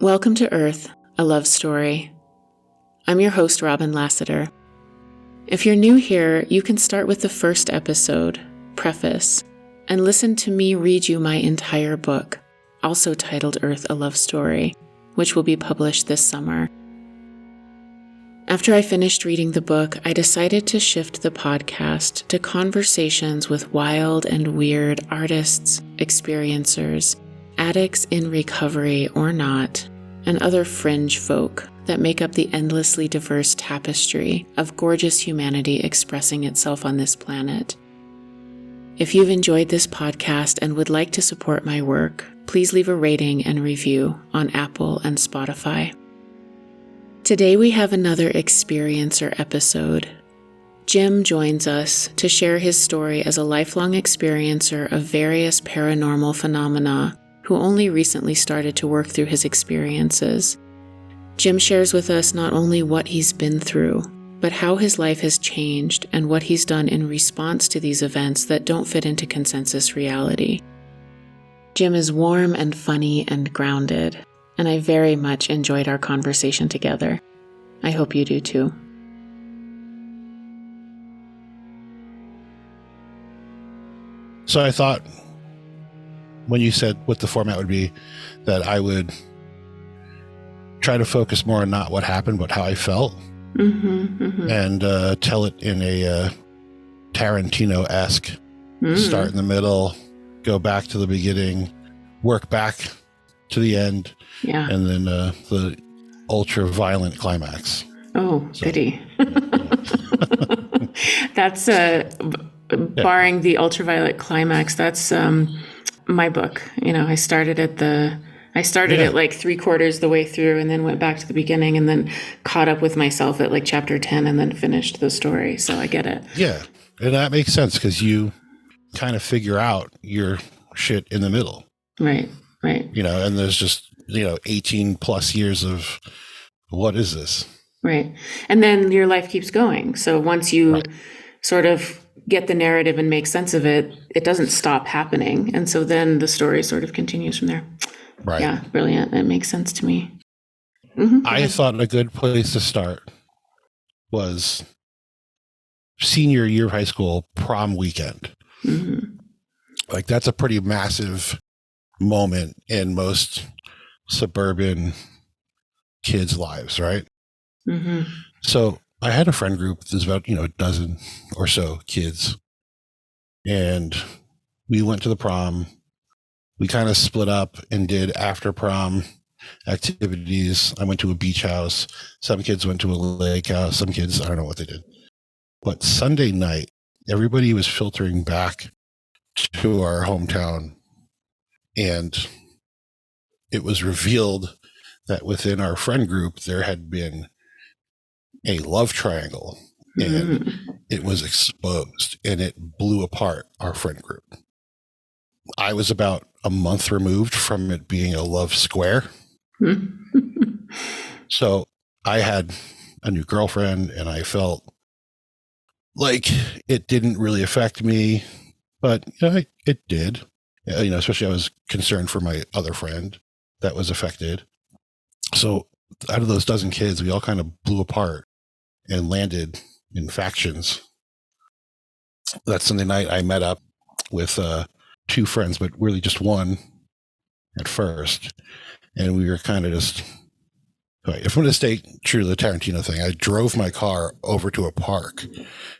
Welcome to Earth, a love story. I'm your host, Robin Lassiter. If you're new here, you can start with the first episode, Preface, and listen to me read you my entire book, also titled Earth, a Love Story, which will be published this summer. After I finished reading the book, I decided to shift the podcast to conversations with wild and weird artists, experiencers, addicts in recovery or not, and other fringe folk that make up the endlessly diverse tapestry of gorgeous humanity expressing itself on this planet. If you've enjoyed this podcast and would like to support my work, please leave a rating and review on Apple and Spotify. Today we have another experiencer episode. Jim joins us to share his story as a lifelong experiencer of various paranormal phenomena who only recently started to work through his experiences. Jim shares with us not only what he's been through, but how his life has changed and what he's done in response to these events that don't fit into consensus reality. Jim is warm and funny and grounded, and I very much enjoyed our conversation together. I hope you do too. So I thought, when you said what the format would be, that I would try to focus more on not what happened, but how I felt, and tell it in a Tarantino-esque start in the middle, go back to the beginning, work back to the end, and then the ultra-violent climax. Oh, so, goody. That's, barring the ultraviolet climax, that's my book. You know, I started it like 3/4 the way through and then went back to the beginning and then caught up with myself at like chapter 10 and then finished the story. So I get it. Yeah. And that makes sense because you kind of figure out your shit in the middle. Right. You know, and there's just, 18 plus years of what is this? Right. And then your life keeps going. So once you sort of get the narrative and make sense of it, it doesn't stop happening. And so then the story sort of continues from there. Right. Yeah, brilliant. That makes sense to me. I thought a good place to start was senior year of high school prom weekend. Like that's a pretty massive moment in most suburban kids' lives, right? So I had a friend group. There's about, a dozen or so kids. And we went to the prom. We kind of split up and did after prom activities. I went to a beach house. Some kids went to a lake house. Some kids, I don't know what they did. But Sunday night, everybody was filtering back to our hometown. And it was revealed that within our friend group, there had been a love triangle, and it was exposed and it blew apart our friend group. I was about a month removed from it being a love square. So I had a new girlfriend and I felt like it didn't really affect me, but it did. Especially I was concerned for my other friend that was affected. So out of those dozen kids, we all kind of blew apart and landed in factions. That Sunday night, I met up with two friends, but really just one at first. And we were kind of just, if I'm going to stay true to the Tarantino thing, I drove my car over to a park.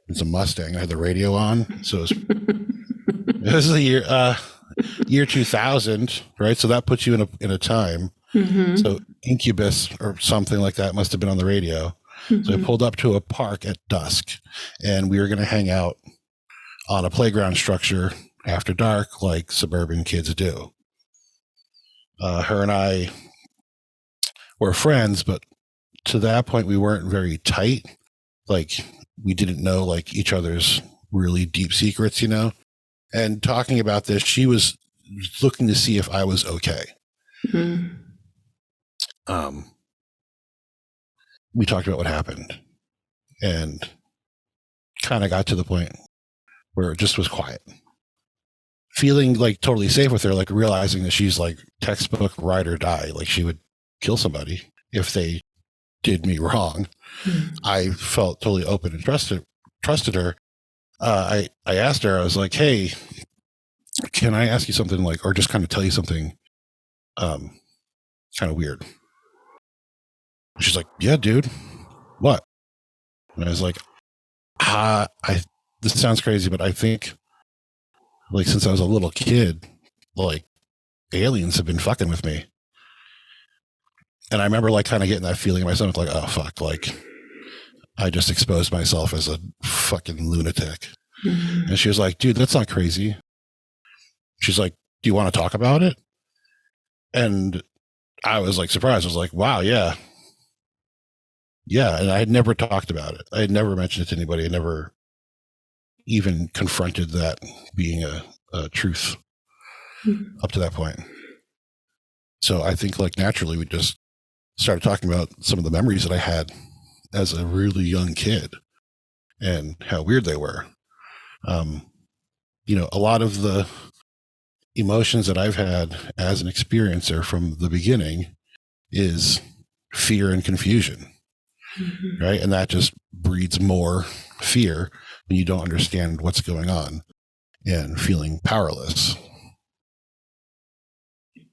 It's a Mustang. I had the radio on. So it was the year 2000, right? So that puts you in a time. So Incubus or something like that must have been on the radio. So I pulled up to a park at dusk and we were going to hang out on a playground structure after dark like suburban kids do. Her and I were friends, but to that point we weren't very tight. Like we didn't know like each other's really deep secrets, And talking about this, she was looking to see if I was okay. We talked about what happened and kind of got to the point where it just was quiet. Feeling like totally safe with her, like realizing that she's like textbook ride or die. Like she would kill somebody if they did me wrong. I felt totally open and trusted her. I asked her, I was like, hey, can I ask you something, like, or just kind of tell you something kind of weird? She's like, yeah, dude, what? And I was like, this sounds crazy, but I think, like, since I was a little kid, like, aliens have been fucking with me. And I remember, like, kind of getting that feeling in my stomach, like, oh, fuck, like, I just exposed myself as a fucking lunatic. And she was like, dude, that's not crazy. She's like, do you want to talk about it? And I was like surprised. I was like, wow, yeah. Yeah. And I had never talked about it. I had never mentioned it to anybody. I never even confronted that being a truth up to that point. So I think, like, naturally we just started talking about some of the memories that I had as a really young kid and how weird they were. You know, a lot of the emotions that I've had as an experiencer from the beginning is fear and confusion, right? And that just breeds more fear when you don't understand what's going on and feeling powerless.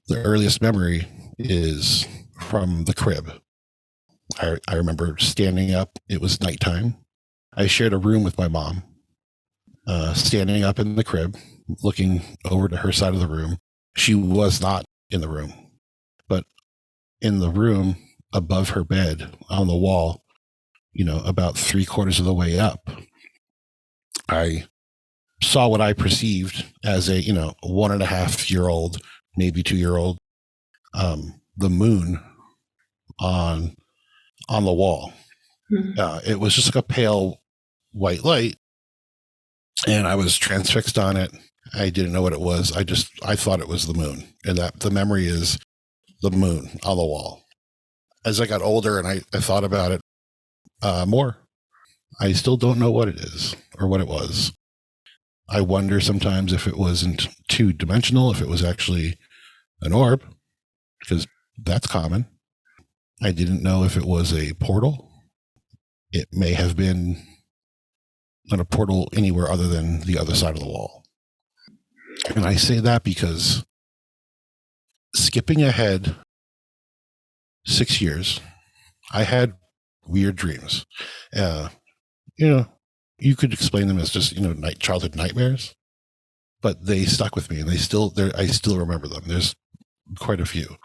The earliest memory is from the crib. I remember standing up. It was nighttime. I shared a room with my mom, standing up in the crib, looking over to her side of the room. She was not in the room, but in the room above her bed on the wall, you know, about 3/4 of the way up, I saw what I perceived as a, you know, 1.5-year-old, maybe 2-year-old, the moon on the wall. It was just like a pale white light, and I was transfixed on it. I didn't know what it was. I thought it was the moon, and that the memory is the moon on the wall. As I got older and I thought about it more, I still don't know what it is or what it was. I wonder sometimes if it wasn't 2-dimensional, if it was actually an orb, because that's common. I didn't know if it was a portal. It may have been not a portal anywhere other than the other side of the wall. And I say that because skipping ahead 6 years, I had weird dreams. You know, you could explain them as just, you know, childhood nightmares, but they stuck with me, and I still remember them. There's quite a few.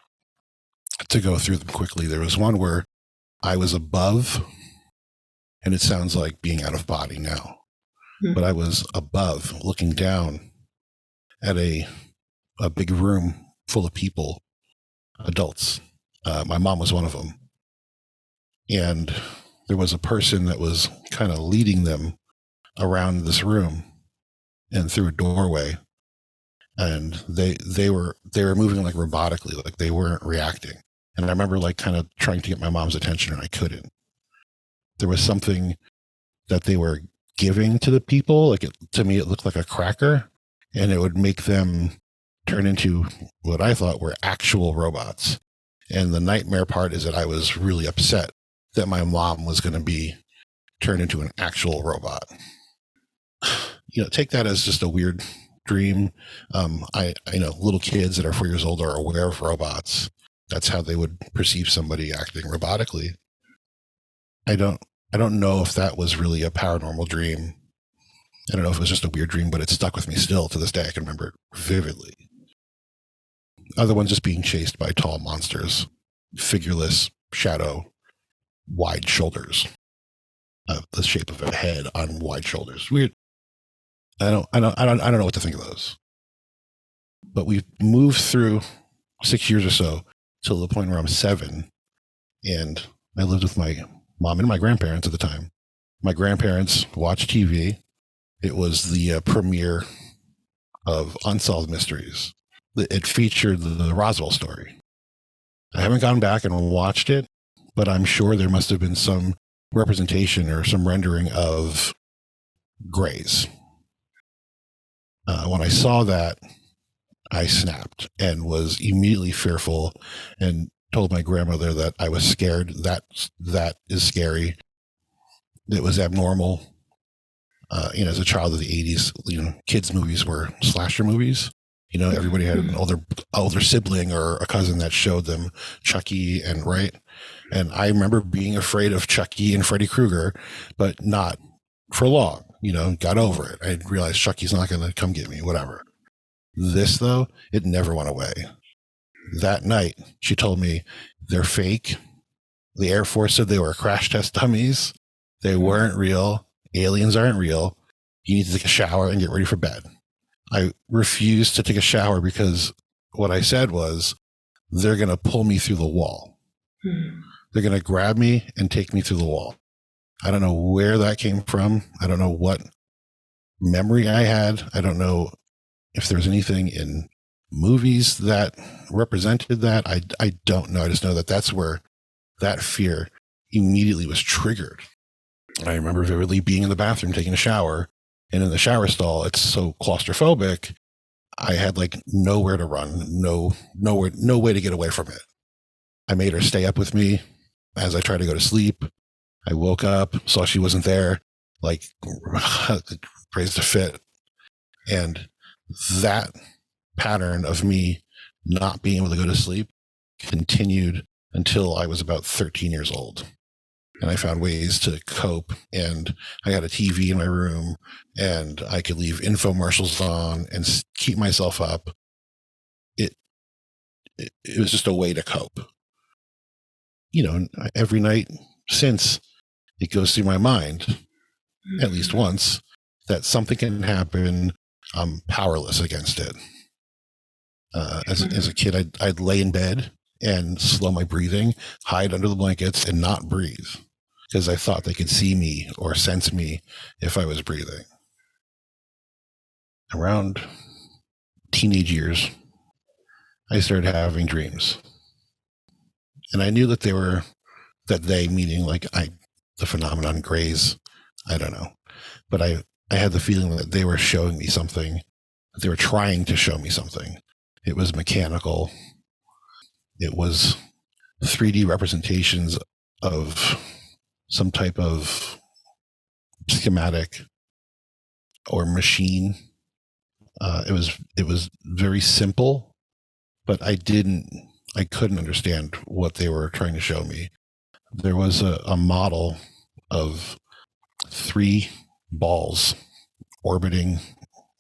To go through them quickly, there was one where I was above, and it sounds like being out of body now, but I was above looking down at a big room full of people, adults. My mom was one of them. And there was a person that was kind of leading them around this room and through a doorway. And they were moving like robotically, like they weren't reacting. And I remember, like, kind of trying to get my mom's attention, and I couldn't. There was something that they were giving to the people. Like, to me, it looked like a cracker, and it would make them turn into what I thought were actual robots. And the nightmare part is that I was really upset that my mom was going to be turned into an actual robot. You know, take that as just a weird dream. I know little kids that are 4 years old are aware of robots. That's how they would perceive somebody acting robotically. I don't know if that was really a paranormal dream. I don't know if it was just a weird dream, but it stuck with me still to this day. I can remember it vividly. Other ones just being chased by tall monsters, figureless shadow, wide shoulders, the shape of a head on wide shoulders. Weird. I don't know what to think of those. But we've moved through 6 years or so till the point where I'm 7, and I lived with my mom and my grandparents at the time. My grandparents watched TV. It was the premiere of Unsolved Mysteries. It featured the Roswell story. I haven't gone back and watched it, but I'm sure there must have been some representation or some rendering of grays. When I saw that, I snapped and was immediately fearful and told my grandmother that I was scared. That is scary. It was abnormal. As a child of the 80s, kids' movies were slasher movies. Everybody had an older sibling or a cousin that showed them Chucky and right. And I remember being afraid of Chucky and Freddy Krueger, but not for long. Got over it. I realized Chucky's not going to come get me, whatever. This, though, it never went away. That night, she told me they're fake. The Air Force said they were crash test dummies. They weren't real. Aliens aren't real. You need to take a shower and get ready for bed. I refused to take a shower because what I said was, they're going to pull me through the wall. They're going to grab me and take me through the wall. I don't know where that came from. I don't know what memory I had. I don't know if there was anything in movies that represented that. I don't know. I just know that that's where that fear immediately was triggered. I remember vividly being in the bathroom taking a shower, and in the shower stall, it's so claustrophobic. I had like nowhere to run, no way to get away from it. I made her stay up with me as I tried to go to sleep. I woke up, saw she wasn't there, like raised a fit. And that pattern of me not being able to go to sleep continued until I was about 13 years old. And I found ways to cope. And I had a TV in my room, and I could leave infomercials on and keep myself up. It was just a way to cope. Every night since, it goes through my mind, at least once, that something can happen. I'm powerless against it. As a kid, I'd lay in bed and slow my breathing, hide under the blankets, and not breathe because I thought they could see me or sense me if I was breathing. Around teenage years, I started having dreams. And I knew that they meaning like the phenomenon Grays, I don't know. But I had the feeling that they were showing me something, that they were trying to show me something. It was mechanical. It was 3D representations of some type of schematic or machine. It was very simple, but I couldn't understand what they were trying to show me. There was a model of 3 balls orbiting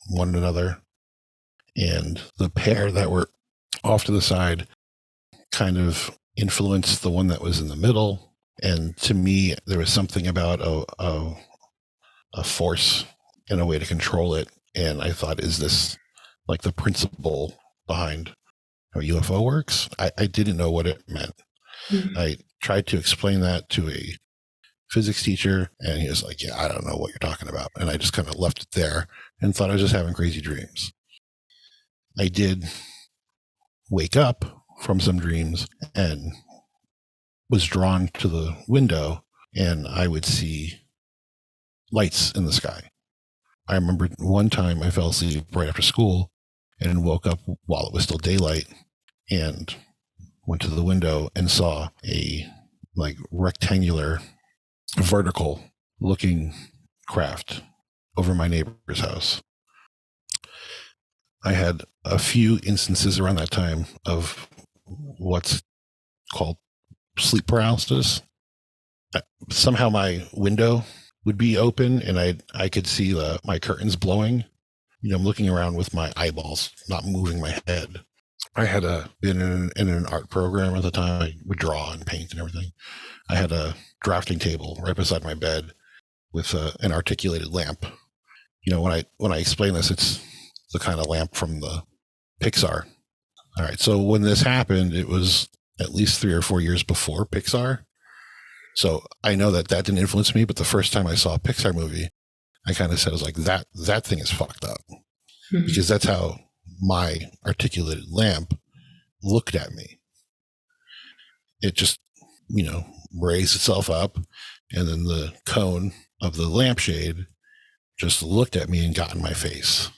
one another, and the pair that were off to the side kind of influenced the one that was in the middle. And to me, there was something about a force and a way to control it. And I thought, is this like the principle behind how UFO works? I didn't know what it meant. Mm-hmm. I tried to explain that to a physics teacher, and he was like, yeah, I don't know what you're talking about. And I just kind of left it there and thought I was just having crazy dreams. I did wake up from some dreams and was drawn to the window, and I would see lights in the sky. I remember one time I fell asleep right after school and woke up while it was still daylight and went to the window and saw a like rectangular vertical looking craft over my neighbor's house. I had a few instances around that time of what's called sleep paralysis. Somehow my window would be open and I could see my curtains blowing. I'm looking around with my eyeballs, not moving my head. I had been in an art program at the time. I would draw and paint and everything. I had a drafting table right beside my bed with an articulated lamp. When I explain this, it's the kind of lamp from the Pixar. All right. So when this happened, it was at least 3 or 4 years before Pixar. So I know that didn't influence me, but the first time I saw a Pixar movie, I kind of said, I was like, that thing is fucked up. Mm-hmm. Because that's how my articulated lamp looked at me. It just, raised itself up, and then the cone of the lampshade just looked at me and got in my face.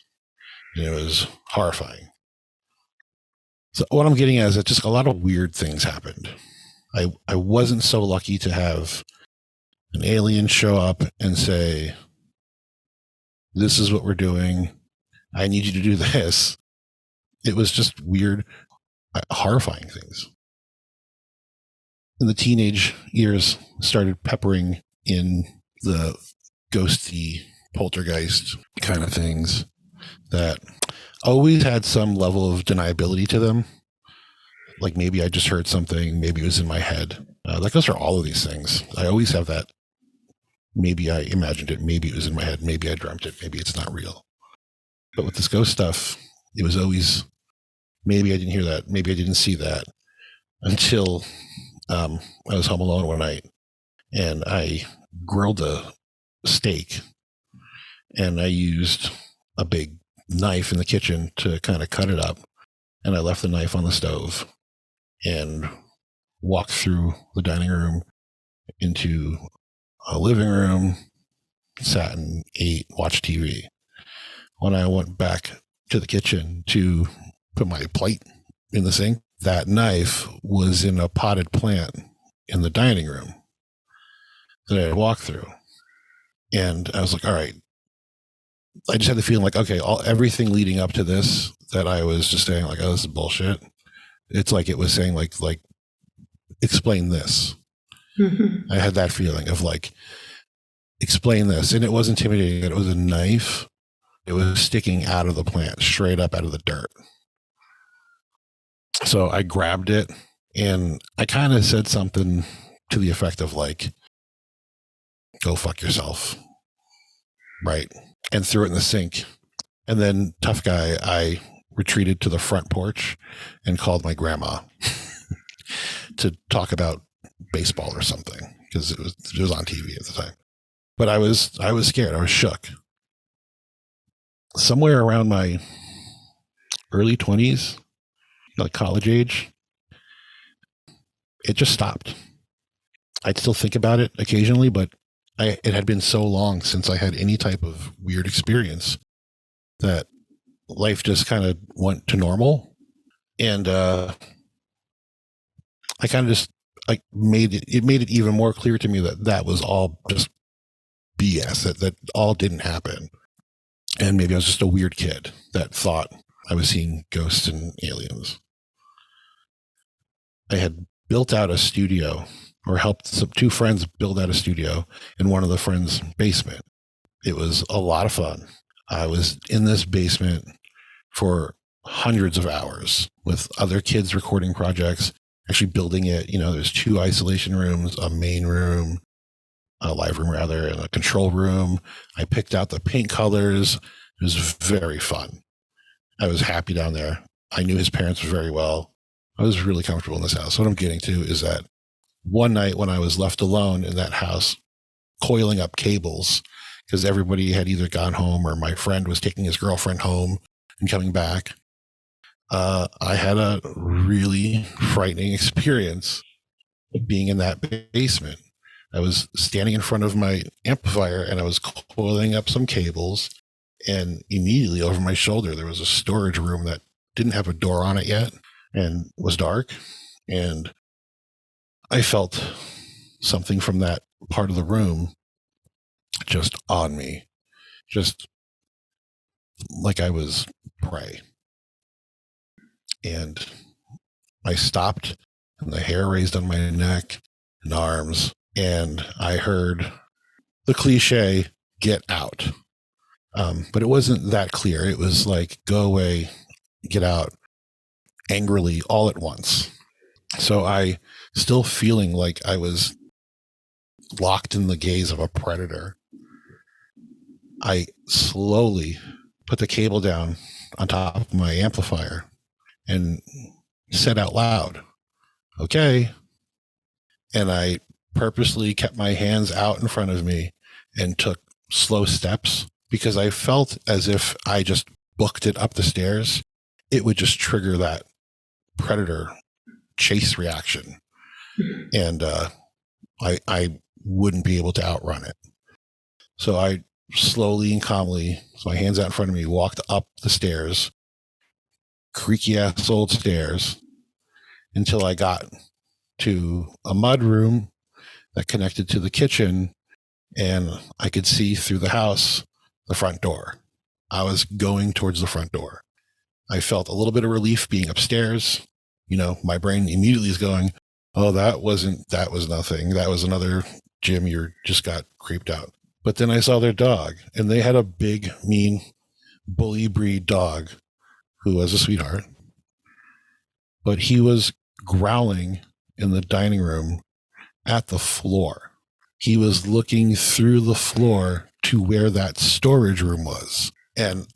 It was horrifying. So what I'm getting at is that just a lot of weird things happened. I wasn't so lucky to have an alien show up and say, this is what we're doing. I need you to do this. It was just weird, horrifying things. In the teenage years, started peppering in the ghosty poltergeist kind of things that always had some level of deniability to them. Like maybe I just heard something, maybe it was in my head. That goes for all of these things. I always have that. Maybe I imagined it, maybe it was in my head, maybe I dreamt it, maybe it's not real. But with this ghost stuff, it was always, maybe I didn't hear that, maybe I didn't see that, until I was home alone one night and I grilled a steak and I used a big knife in the kitchen to kind of cut it up. And I left the knife on the stove and walked through the dining room into a living room, sat and ate, watched TV. When I went back to the kitchen to put my plate in the sink, that knife was in a potted plant in the dining room that I had walked through. And I was like, all right. I just had the feeling like, okay, everything leading up to this that I was just saying like, oh, this is bullshit. It's like it was saying like explain this. Mm-hmm. I had that feeling of like, explain this. And it was intimidating. It was a knife. It was sticking out of the plant, straight up out of the dirt. So I grabbed it and I kind of said something to the effect of like, go fuck yourself. Right. And threw it in the sink. And then, tough guy, I retreated to the front porch and called my grandma to talk about baseball or something, because it was on TV at the time. But I was scared. I was shook. Somewhere around my early 20s, like college age, it just stopped. I'd still think about it occasionally, but it had been so long since I had any type of weird experience that life just kind of went to normal. And I kind of just made it even more clear to me that was all just BS, that all didn't happen. And maybe I was just a weird kid that thought I was seeing ghosts and aliens. I had built out a studio, or helped two friends build out a studio in one of the friends' basement. It was a lot of fun. I was in this basement for hundreds of hours with other kids recording projects, actually building it. You know, there's 2 isolation rooms, a main room, a live room rather, and a control room. I picked out the paint colors. It was very fun. I was happy down there. I knew his parents very well. I was really comfortable in this house. What I'm getting to is that one night when I was left alone in that house, coiling up cables, because everybody had either gone home or my friend was taking his girlfriend home and coming back, I had a really frightening experience being in that basement. I was standing in front of my amplifier and I was coiling up some cables, and immediately over my shoulder there was a storage room that didn't have a door on it yet and was dark, and I felt something from that part of the room just on me, just like I was prey. And I stopped, and the hair raised on my neck and arms, and I heard the cliche, get out. But it wasn't that clear. It was like, go away, get out, angrily, all at once. So I, still feeling like I was locked in the gaze of a predator, I slowly put the cable down on top of my amplifier and said out loud, okay. And I purposely kept my hands out in front of me and took slow steps, because I felt as if I just booked it up the stairs, it would just trigger that predator chase reaction. And I wouldn't be able to outrun it. So I slowly and calmly, with my hands out in front of me, walked up the stairs, creaky ass old stairs until I got to a mud room that connected to the kitchen, and I could see through the house the front door. I was going towards the front door. I felt a little bit of relief being upstairs. My brain immediately is going, oh, that was nothing. That was another Jim, you just got creeped out. But then I saw their dog, and they had a big, mean, bully breed dog who was a sweetheart. But he was growling in the dining room at the floor. He was looking through the floor to where that storage room was. And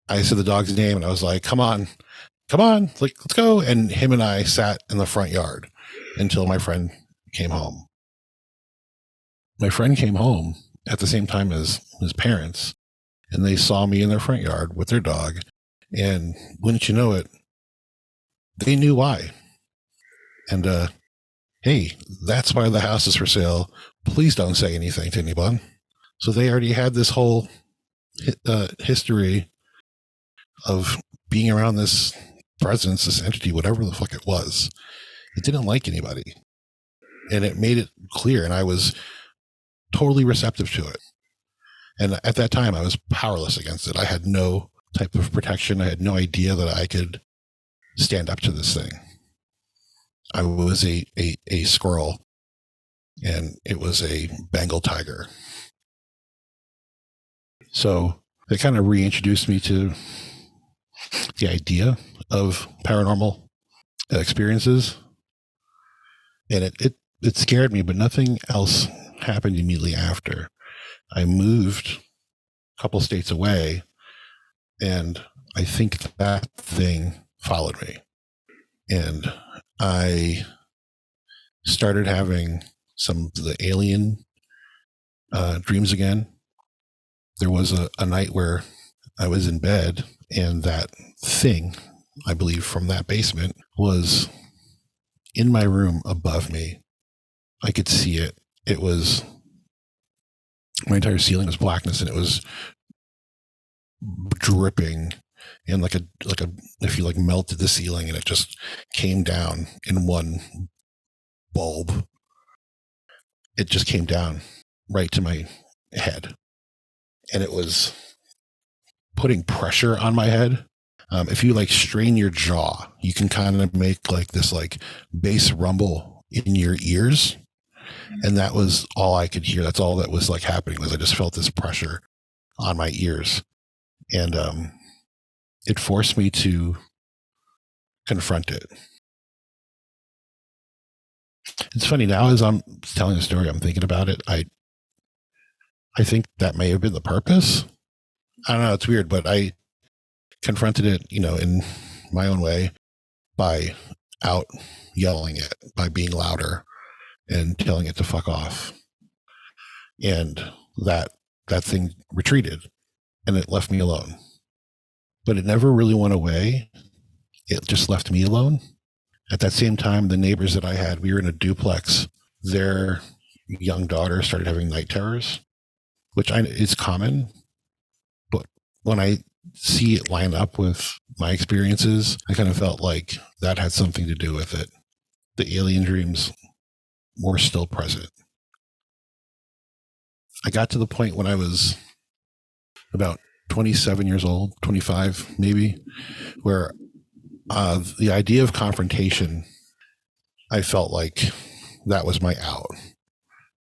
I said the dog's name, and I was like, come on, like, let's go. And him and I sat in the front yard until my friend came home. My friend came home at the same time as his parents, and they saw me in their front yard with their dog. And wouldn't you know it, they knew why. And, hey, that's why the house is for sale. Please don't say anything to anyone. So they already had this whole history of being around this presence, this entity, whatever the fuck it was. It didn't like anybody. And it made it clear. And I was totally receptive to it. And at that time, I was powerless against it. I had no type of protection. I had no idea that I could stand up to this thing. I was a squirrel, and it was a Bengal tiger. So they kind of reintroduced me to the idea of paranormal experiences. And it scared me, but nothing else happened immediately after. I moved a couple states away, and I think that thing followed me. And I started having some of the alien dreams again. There was a night where I was in bed, and that thing, I believe from that basement, was in my room above me. I could see it. It was, my entire ceiling was blackness, and it was dripping, and like a if you like melted the ceiling and it just came down in one bulb. It just came down right to my head, and it was putting pressure on my head. If you like strain your jaw, you can kind of make like this like bass rumble in your ears. And that was all I could hear. That's all that was like happening, was I just felt this pressure on my ears. And it forced me to confront it. It's funny now, as I'm telling the story, I'm thinking about it. I think that may have been the purpose. I don't know. It's weird, but I confronted it, in my own way, by out yelling it, by being louder and telling it to fuck off. And that thing retreated, and it left me alone. But it never really went away. It just left me alone. At that same time, the neighbors that I had, we were in a duplex. Their young daughter started having night terrors, which is common. But when I see it line up with my experiences, I kind of felt like that had something to do with it. The alien dreams were still present. I got to the point when I was about 27 years old, 25 maybe, where the idea of confrontation, I felt like that was my out.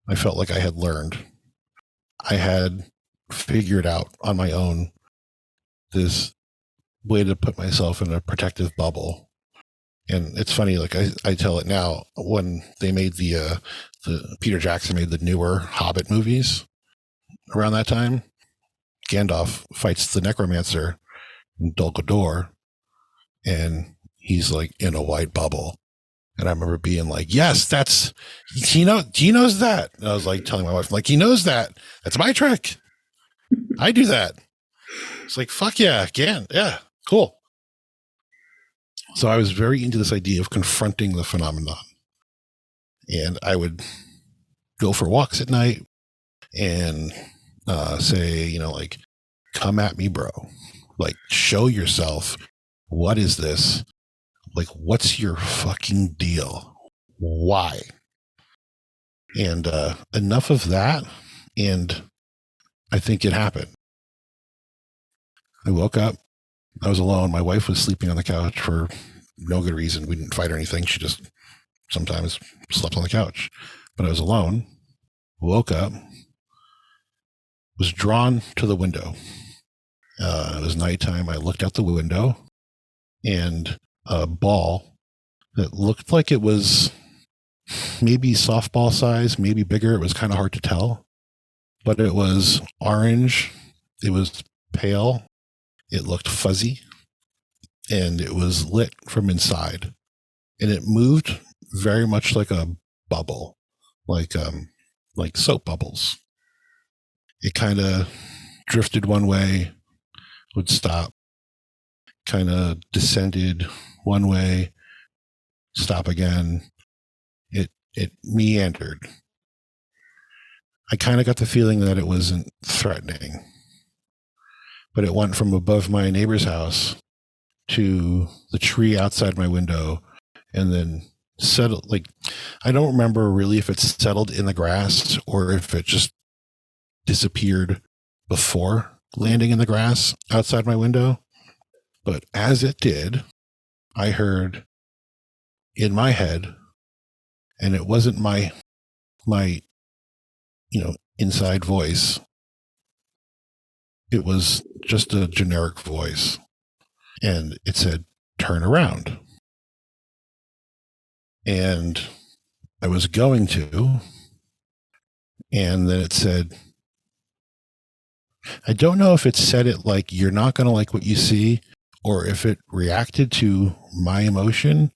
I felt like I had learned. I had figured out on my own this way to put myself in a protective bubble. And it's funny, like I tell it now, when they made the Peter Jackson made the newer Hobbit movies around that time, Gandalf fights the necromancer in Dol Guldur, and he's like in a white bubble. And I remember being like, yes, he knows that. And I was like telling my wife, like, he knows that. That's my trick. I do that. It's like, fuck yeah, again. Yeah, cool. So I was very into this idea of confronting the phenomenon. And I would go for walks at night and say, like, come at me, bro. Like, show yourself. what is this? Like, what's your fucking deal? Why? And enough of that. And I think it happened. I woke up. I was alone. My wife was sleeping on the couch for no good reason. We didn't fight or anything. She just sometimes slept on the couch. But I was alone. Woke up. Was drawn to the window. It was nighttime. I looked out the window, and a ball that looked like it was maybe softball size, maybe bigger. It was kind of hard to tell, but it was orange. It was pale. It looked fuzzy, and it was lit from inside, and it moved very much like a bubble, like soap bubbles. It kind of drifted one way, would stop, kind of descended one way, stop again. It meandered. I kind of got the feeling that it wasn't threatening, but it went from above my neighbor's house to the tree outside my window, and then settled. Like, I don't remember really if it settled in the grass or if it just disappeared before landing in the grass outside my window. But as it did, I heard in my head, and it wasn't my inside voice. It was just a generic voice, and it said, "Turn around." And I was going to, and then it said, I don't know if it said it like, "You're not going to like what you see," or if it reacted to my emotion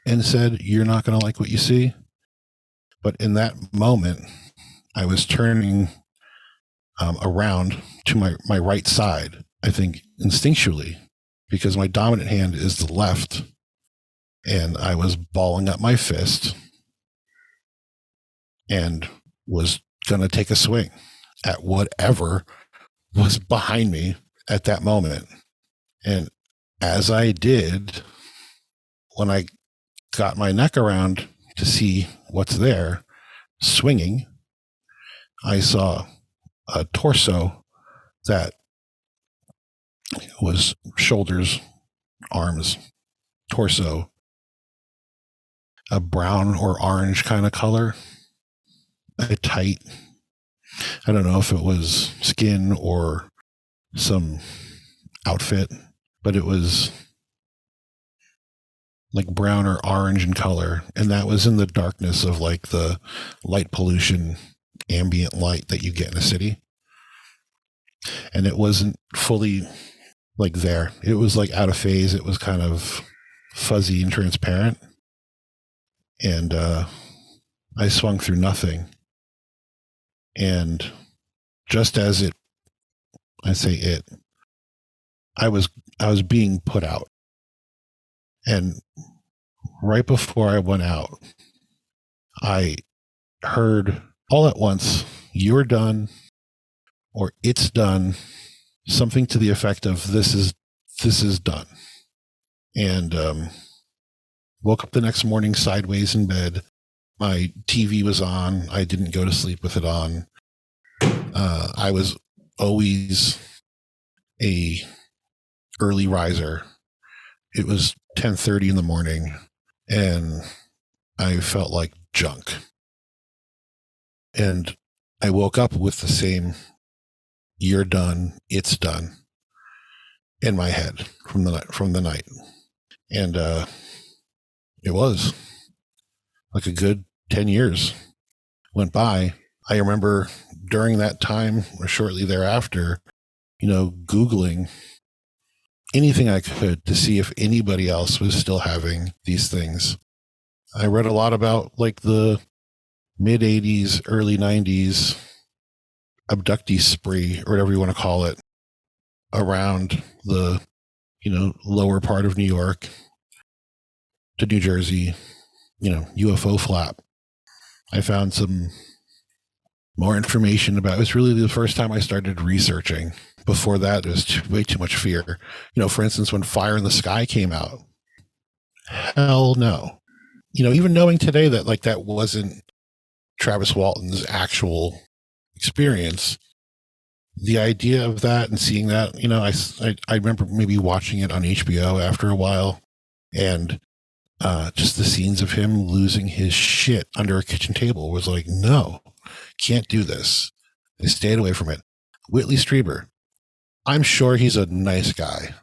and said, "You're not going to like what you see." But in that moment, I was turning around to my right side, I think instinctually, because my dominant hand is the left, and I was balling up my fist and was going to take a swing at whatever was behind me at that moment. And as I did, when I got my neck around to see what's there, swinging, I saw a torso that was shoulders, arms, torso, a brown or orange kind of color, a tight, I don't know if it was skin or some outfit, but it was like brown or orange in color. And that was in the darkness of like the light pollution, ambient light that you get in a city. And it wasn't fully like there. It was like out of phase. It was kind of fuzzy and transparent. And I swung through nothing. And just as I was being put out. And right before I went out, I heard all at once, "You're done," or "It's done," something to the effect of this is done. And woke up the next morning sideways in bed. My TV was on. I didn't go to sleep with it on. I was always a early riser. It was 10:30 in the morning, and I felt like junk. And I woke up with the same "You're done, it's done" in my head from the night. And it was like a good 10 years went by. I remember during that time or shortly thereafter, Googling anything I could to see if anybody else was still having these things. I read a lot about like the mid 80s, early 90s abductee spree, or whatever you want to call it, around the, lower part of New York to New Jersey, UFO flap. I found some more information about it. It was really the first time I started researching. Before that, it was way too much fear. For instance, when Fire in the Sky came out, hell no. Even knowing today that like that wasn't Travis Walton's actual experience, the idea of that and seeing that, I remember maybe watching it on HBO after a while, and just the scenes of him losing his shit under a kitchen table was like, no, can't do this. I stayed away from it. Whitley Strieber, I'm sure he's a nice guy,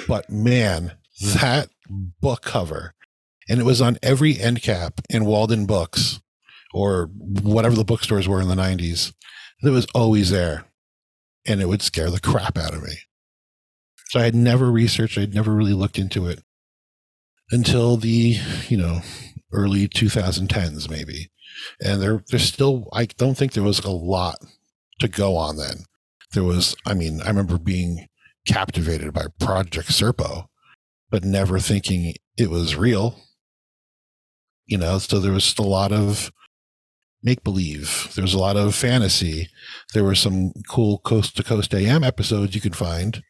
but man, that book cover, and it was on every end cap in Walden Books or whatever the bookstores were in the 90s. It was always there, and it would scare the crap out of me. So I had never researched, I'd never really looked into it until the, early 2010s maybe. And there's still, I don't think there was a lot to go on then. There was, I remember being captivated by Project Serpo, but never thinking it was real. So there was a lot of make-believe. There was a lot of fantasy. There were some cool Coast to Coast AM episodes you could find,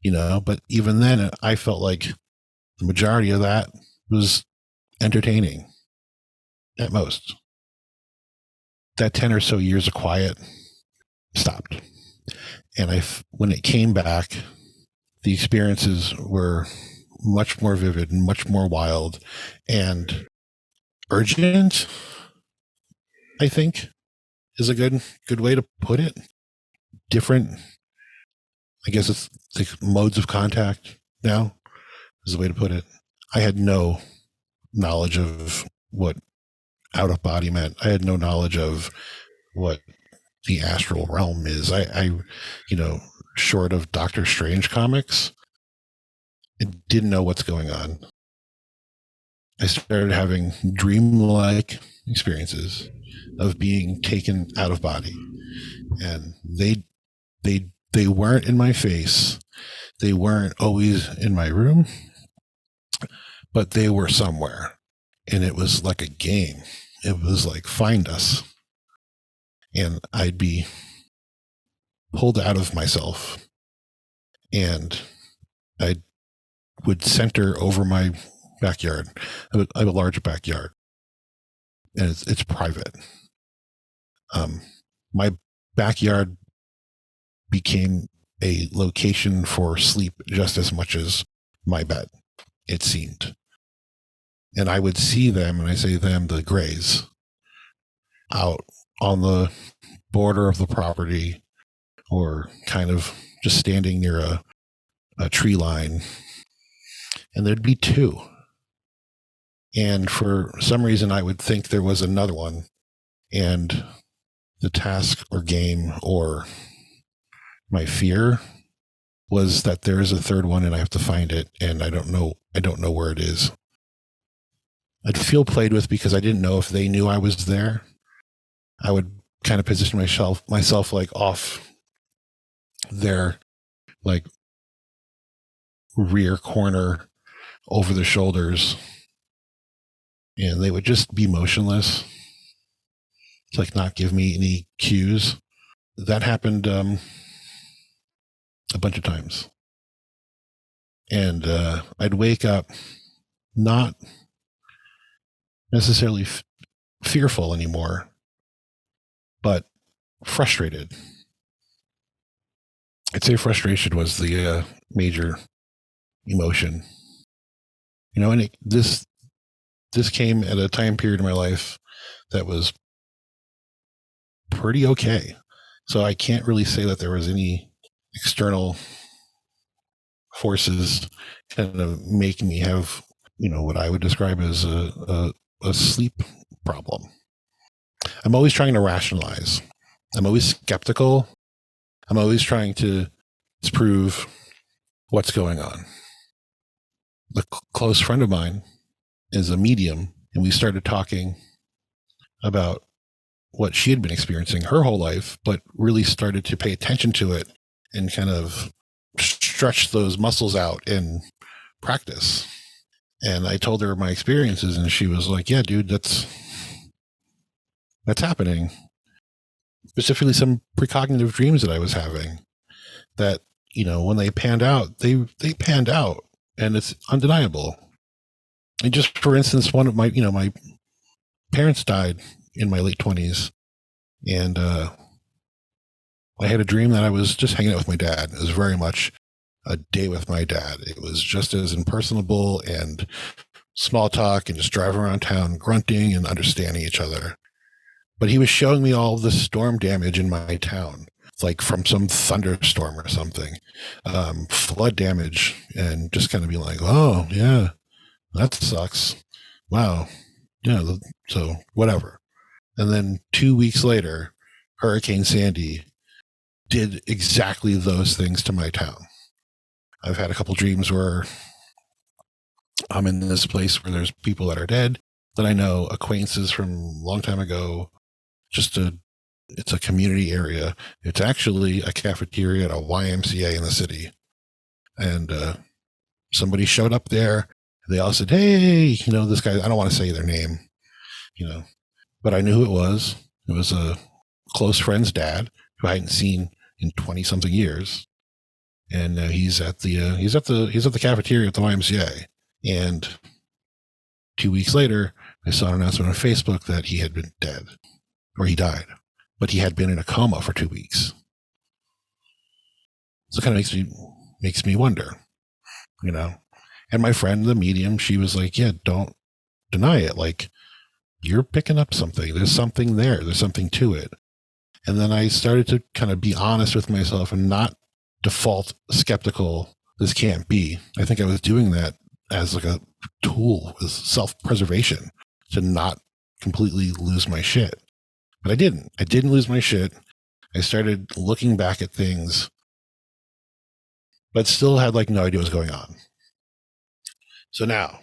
but even then I felt like the majority of that was entertaining at most. That 10 or so years of quiet stopped. And when it came back, the experiences were much more vivid and much more wild and urgent, I think, is a good way to put it. Different, I guess it's like modes of contact now is the way to put it. I had no knowledge of what out of body meant. I had no knowledge of what the astral realm is. I short of Doctor Strange comics, I didn't know what's going on. I started having dream-like experiences of being taken out of body, and they weren't in my face. They weren't always in my room, but they were somewhere, and it was like a game. It was like, find us. And I'd be pulled out of myself, and I would center over my backyard. I have a large backyard, and it's private. My backyard became a location for sleep just as much as my bed, it seemed. And I would see them, and I say them, the Greys, out on the border of the property, or kind of just standing near a tree line, and there'd be two. And for some reason, I would think there was another one, and the task or game or my fear was that there is a third one, and I have to find it, and I don't know where it is. I'd feel played with because I didn't know if they knew I was there. I would kind of position myself like off their like rear corner over the shoulders, and they would just be motionless, to like not give me any cues. That happened a bunch of times, and I'd wake up not necessarily fearful anymore, but frustrated. I'd say frustration was the major emotion. And this came at a time period in my life that was pretty okay. So I can't really say that there was any external forces kind of making me have, what I would describe as a sleep problem. I'm always trying to rationalize. I'm always skeptical. I'm always trying to disprove what's going on. A close friend of mine is a medium, and we started talking about what she had been experiencing her whole life, but really started to pay attention to it and kind of stretch those muscles out in practice. And I told her my experiences, and she was like, yeah, dude, that's happening. Specifically, some precognitive dreams that I was having that, when they panned out, they panned out, and it's undeniable. And just for instance, one of my parents died in my late 20s, and I had a dream that I was just hanging out with my dad. It was very much a day with my dad. It was just as impersonable and small talk and just driving around town, grunting and understanding each other. But he was showing me all the storm damage in my town, like from some thunderstorm or something, flood damage, and just kind of being like, oh, yeah, that sucks. Wow. Yeah. So whatever. And then 2 weeks later, Hurricane Sandy did exactly those things to my town. I've had a couple dreams where I'm in this place where there's people that are dead that I know, acquaintances from a long time ago. It's a community area. It's actually a cafeteria at a YMCA in the city. And somebody showed up there. They all said, hey, this guy, I don't want to say their name, but I knew who it was. It was a close friend's dad who I hadn't seen in 20 something years. And he's at the cafeteria at the YMCA. And 2 weeks later, I saw an announcement on Facebook that he had been dead, or he died, but he had been in a coma for 2 weeks. So it kind of makes me wonder, And my friend, the medium, she was like, yeah, don't deny it. Like, you're picking up something. There's something there. There's something to it. And then I started to kind of be honest with myself and not default skeptical. This can't be. I think I was doing that as like a tool with self-preservation to not completely lose my shit. But I didn't. I didn't lose my shit. I started looking back at things, but still had like no idea what was going on. So now,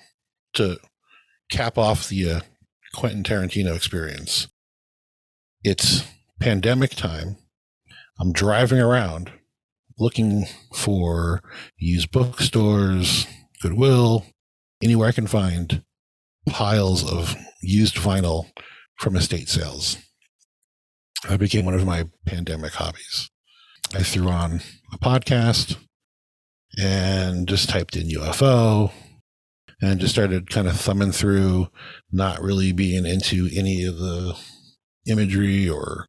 to cap off the Quentin Tarantino experience, it's pandemic time. I'm driving around looking for used bookstores, Goodwill, anywhere I can find piles of used vinyl from estate sales. That became one of my pandemic hobbies. I threw on a podcast and just typed in UFO and just started kind of thumbing through, not really being into any of the imagery or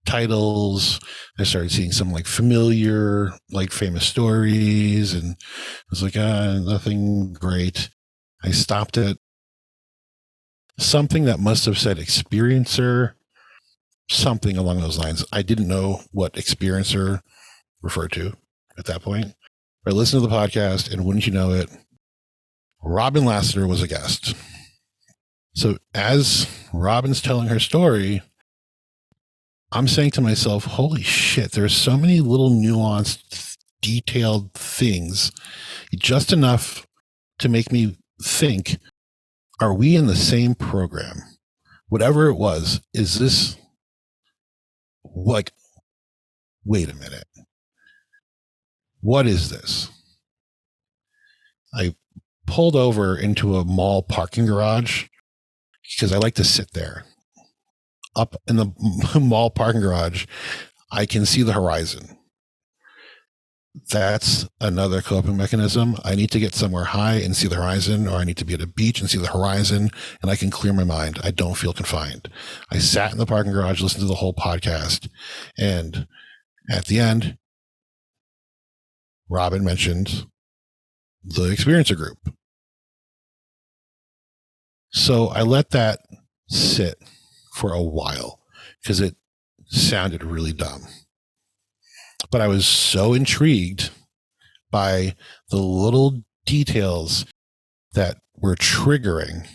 titles. I started seeing some like familiar, like famous stories, and I was like, nothing great. I stopped at something that must have said experiencer, something along those lines. I didn't know what experiencer referred to at that point. I listened to the podcast, and wouldn't you know it, Robin Lassiter was a guest. So as Robin's telling her story, I'm saying to myself, holy shit, there's so many little nuanced, detailed things, just enough to make me think, are we in the same program? Whatever it was, is this like, wait a minute. What is this? I pulled over into a mall parking garage because I like to sit there. Up in the mall parking garage, I can see the horizon. That's another coping mechanism. I need to get somewhere high and see the horizon, or I need to be at a beach and see the horizon, and I can clear my mind. I don't feel confined. I sat in the parking garage, listened to the whole podcast, and at the end, Robin mentioned the experiencer group. So I let that sit for a while because it sounded really dumb. But I was so intrigued by the little details that were triggering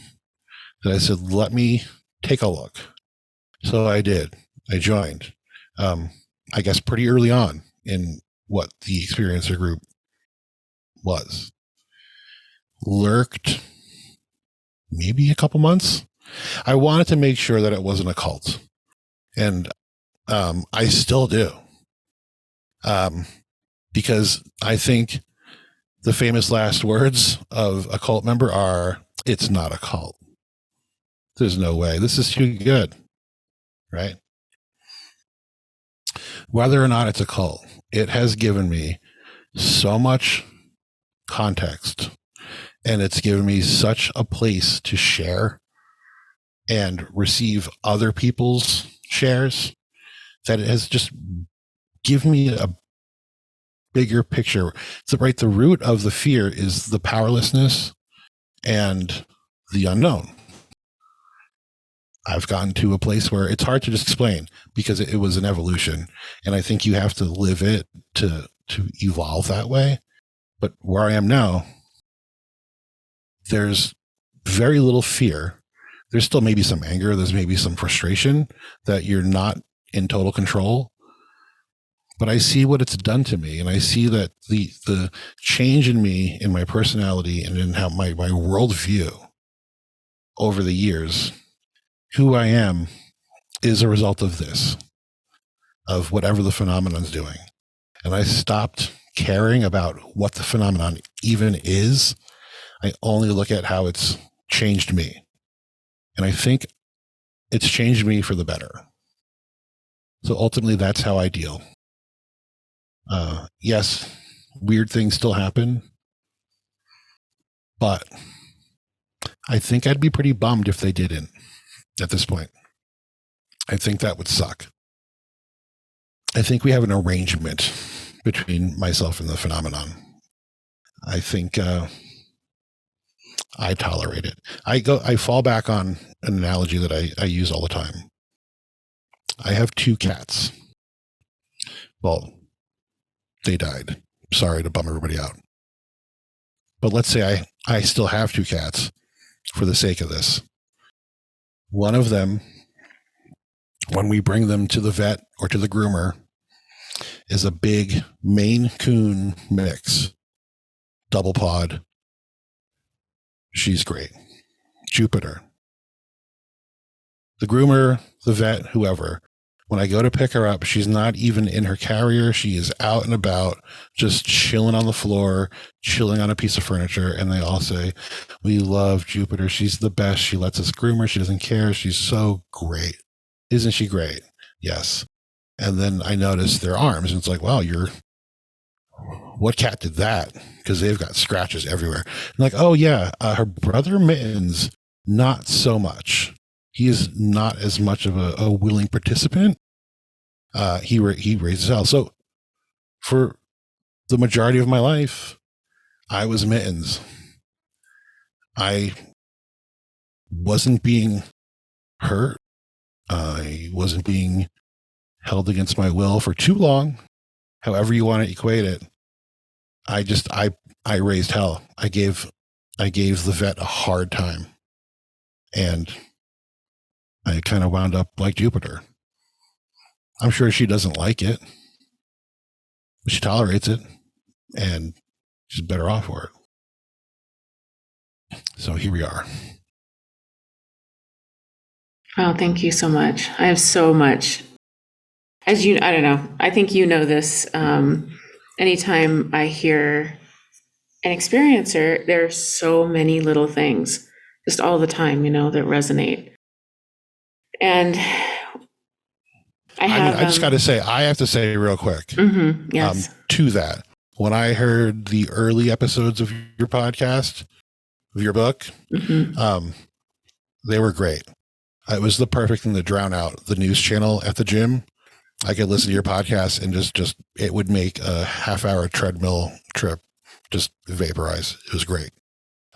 that I said, let me take a look. So I did. I joined, I guess, pretty early on in what the experiencer group was. Lurked maybe a couple months. I wanted to make sure that it wasn't a cult. And I still do. Because I think the famous last words of a cult member are, it's not a cult. There's no way. This is too good. right? Whether or not it's a cult, it has given me so much context, and it's given me such a place to share and receive other people's shares that it has just given me a bigger picture. So, right, the root of the fear is the powerlessness and the unknown. I've gotten to a place where it's hard to just explain because it was an evolution, and I think you have to live it to evolve that way. But where I am now, there's very little fear. There's still maybe some anger. There's maybe some frustration that you're not in total control. But I see what it's done to me, and I see that the change in me, in my personality, and in how my worldview over the years, who I am, is a result of this, of whatever the phenomenon's doing. And I stopped caring about what the phenomenon even is. I only look at how it's changed me. And I think it's changed me for the better. So ultimately, that's how I deal. Yes, weird things still happen, but I think I'd be pretty bummed if they didn't at this point. I think that would suck. I think we have an arrangement between myself and the phenomenon. I think I tolerate it. I fall back on an analogy that I use all the time. I have 2 cats. Well, they died. Sorry to bum everybody out. But let's say I still have 2 cats for the sake of this. One of them, when we bring them to the vet or to the groomer, is a big Maine Coon mix, double pod. She's great. Jupiter. The groomer, the vet, whoever, when I go to pick her up, she's not even in her carrier. She is out and about, just chilling on the floor, chilling on a piece of furniture. And they all say, "We love Jupiter. She's the best. She lets us groom her. She doesn't care. She's so great." Isn't she great? Yes. And then I notice their arms, and it's like, wow, what cat did that? Because they've got scratches everywhere. I'm like, oh yeah, her brother Mittens, not so much. He is not as much of a willing participant. He raises hell. So for the majority of my life, I was Mittens. I wasn't being hurt. I wasn't being held against my will for too long. However you want to equate it. I raised hell. I gave the vet a hard time. And I kind of wound up like Jupiter. I'm sure she doesn't like it, but she tolerates it, and she's better off for it. So here we are. Oh, thank you so much. I have so much. I don't know. I think you know this. Anytime I hear an experiencer, there are so many little things just all the time, that resonate. And I just got to say, I have to say real quick, yes. To that, when I heard the early episodes of your podcast, of your book, they were great. It was the perfect thing to drown out the news channel at the gym. I could listen to your podcast and just it would make a half-hour treadmill trip just vaporize. It was great.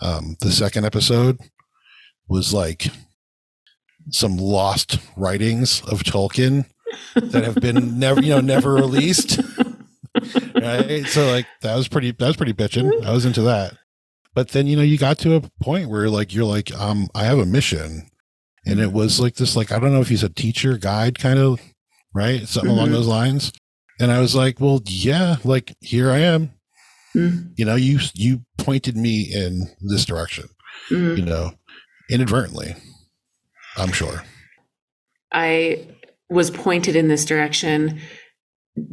The second episode was like some lost writings of Tolkien that have been never released. Right. So like that was pretty bitchin'. I was into that. But then, you got to a point where you're like, I have a mission. And it was like this, I don't know if he's a teacher, guide kind of, right? Something along those lines. And I was like, well, yeah, here I am. You pointed me in this direction, inadvertently, I'm sure. I was pointed in this direction,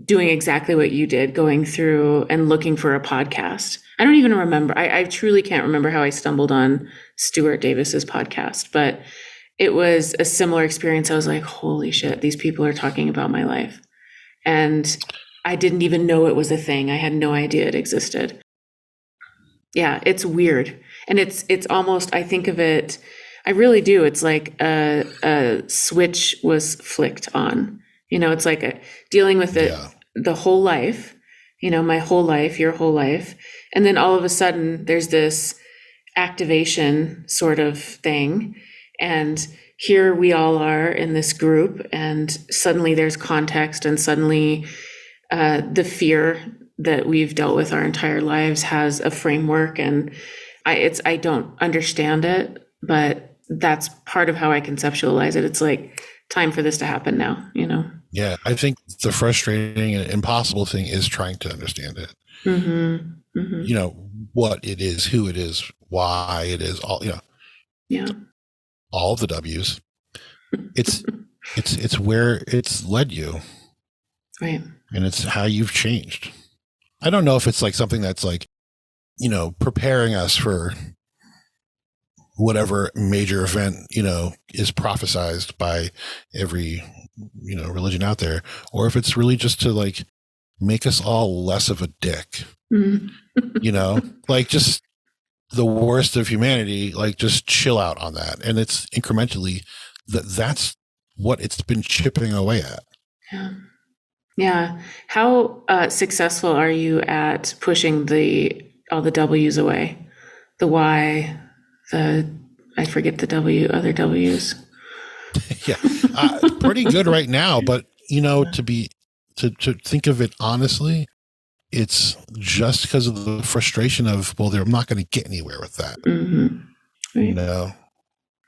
doing exactly what you did, going through and looking for a podcast. I don't even remember. I truly can't remember how I stumbled on Stuart Davis's podcast, but it was a similar experience. I was like, holy shit, these people are talking about my life. And I didn't even know it was a thing. I had no idea it existed. Yeah, it's weird. And it's almost, I think of it, I really do. It's like a switch was flicked on. It's like dealing with it the whole life, my whole life, your whole life. And then all of a sudden there's this activation sort of thing. And here we all are in this group, and suddenly there's context, and suddenly the fear that we've dealt with our entire lives has a framework. And I don't understand it, but that's part of how I conceptualize it. It's like, time for this to happen now, Yeah, I think the frustrating and impossible thing is trying to understand it. Mm-hmm. Mm-hmm. What it is, who it is, why it is, all, Yeah. all the W's. It's where it's led you. Right. And it's how you've changed. I don't know if it's like something that's like, preparing us for whatever major event, is prophesized by every, religion out there, or if it's really just to like make us all less of a dick, like just the worst of humanity, like just chill out on that. And it's incrementally that's what it's been chipping away at. Yeah. Yeah. How successful are you at pushing all the W's away? The Y, I forget the W, other W's. Yeah. Pretty good right now, but to think of it honestly, it's just because of the frustration of, well, they're not going to get anywhere with that. Mm-hmm. Right.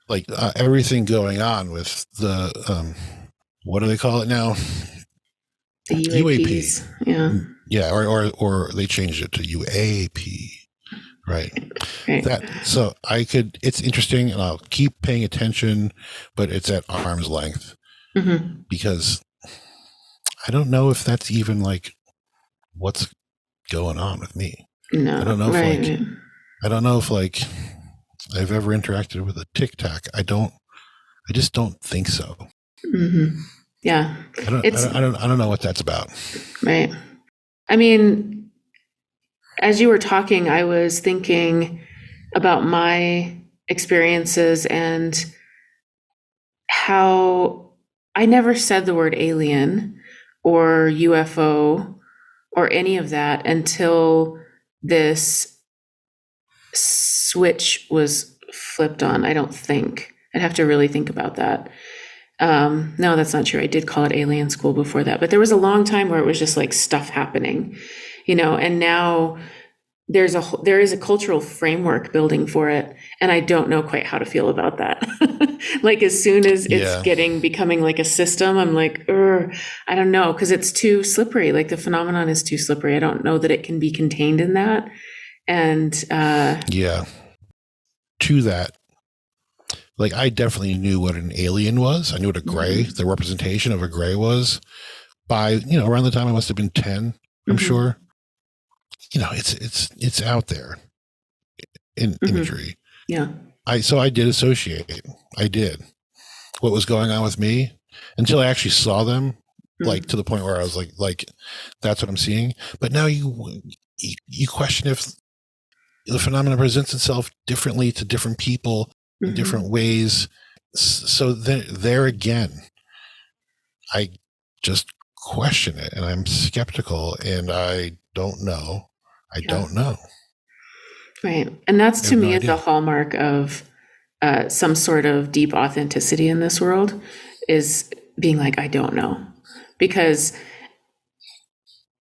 Like everything going on with the, what do they call it now? The UAPs. Yeah. Yeah. Or they changed it to UAP. Right. So it's interesting, and I'll keep paying attention, but it's at arm's length, because I don't know if that's even like what's going on with me. No. I don't know if I don't know if like I've ever interacted with a Tic Tac. I just don't think so. Mm-hmm. Yeah. I don't know what that's about. Right. I mean, as you were talking, I was thinking about my experiences and how I never said the word alien or UFO or any of that until this switch was flipped on. I don't think. I'd have to really think about that. No, that's not true. I did call it alien school before that, but there was a long time where it was just like stuff happening, and now there is a cultural framework building for it. And I don't know quite how to feel about that. Like as soon as it's becoming like a system, I'm like, I don't know. 'Cause it's too slippery. Like the phenomenon is too slippery. I don't know that it can be contained in that. And, to that, like I definitely knew what an alien was. I knew what a gray, the representation of a gray was by, around the time I must have been 10, I'm sure. It's out there in imagery. Yeah. So I did associate. I did what was going on with me until I actually saw them, like to the point where I was like, that's what I'm seeing. But now you question if the phenomenon presents itself differently to different people in different ways. So there again, I just question it, and I'm skeptical, and I don't know. I don't know. Right. And that's to me is a hallmark of some sort of deep authenticity in this world, is being like, I don't know. Because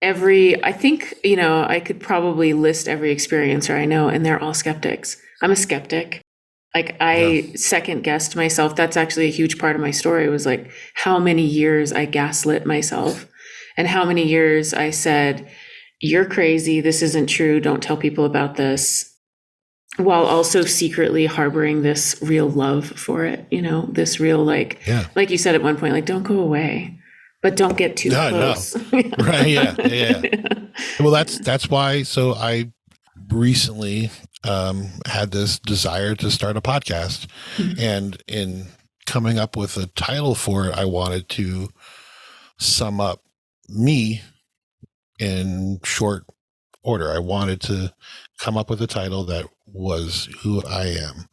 I think, I could probably list every experiencer I know, and they're all skeptics. I'm a skeptic. Like I second guessed myself. That's actually a huge part of my story, was like how many years I gaslit myself, and how many years I said, you're crazy. This isn't true. Don't tell people about this. While also secretly harboring this real love for it, this real, like you said at one point, like, don't go away, but don't get too close. No. Right. Yeah. Well, that's why. So I recently had this desire to start a podcast, and in coming up with a title for it, I wanted to sum up me in short order. I wanted to come up with a title that was who I am.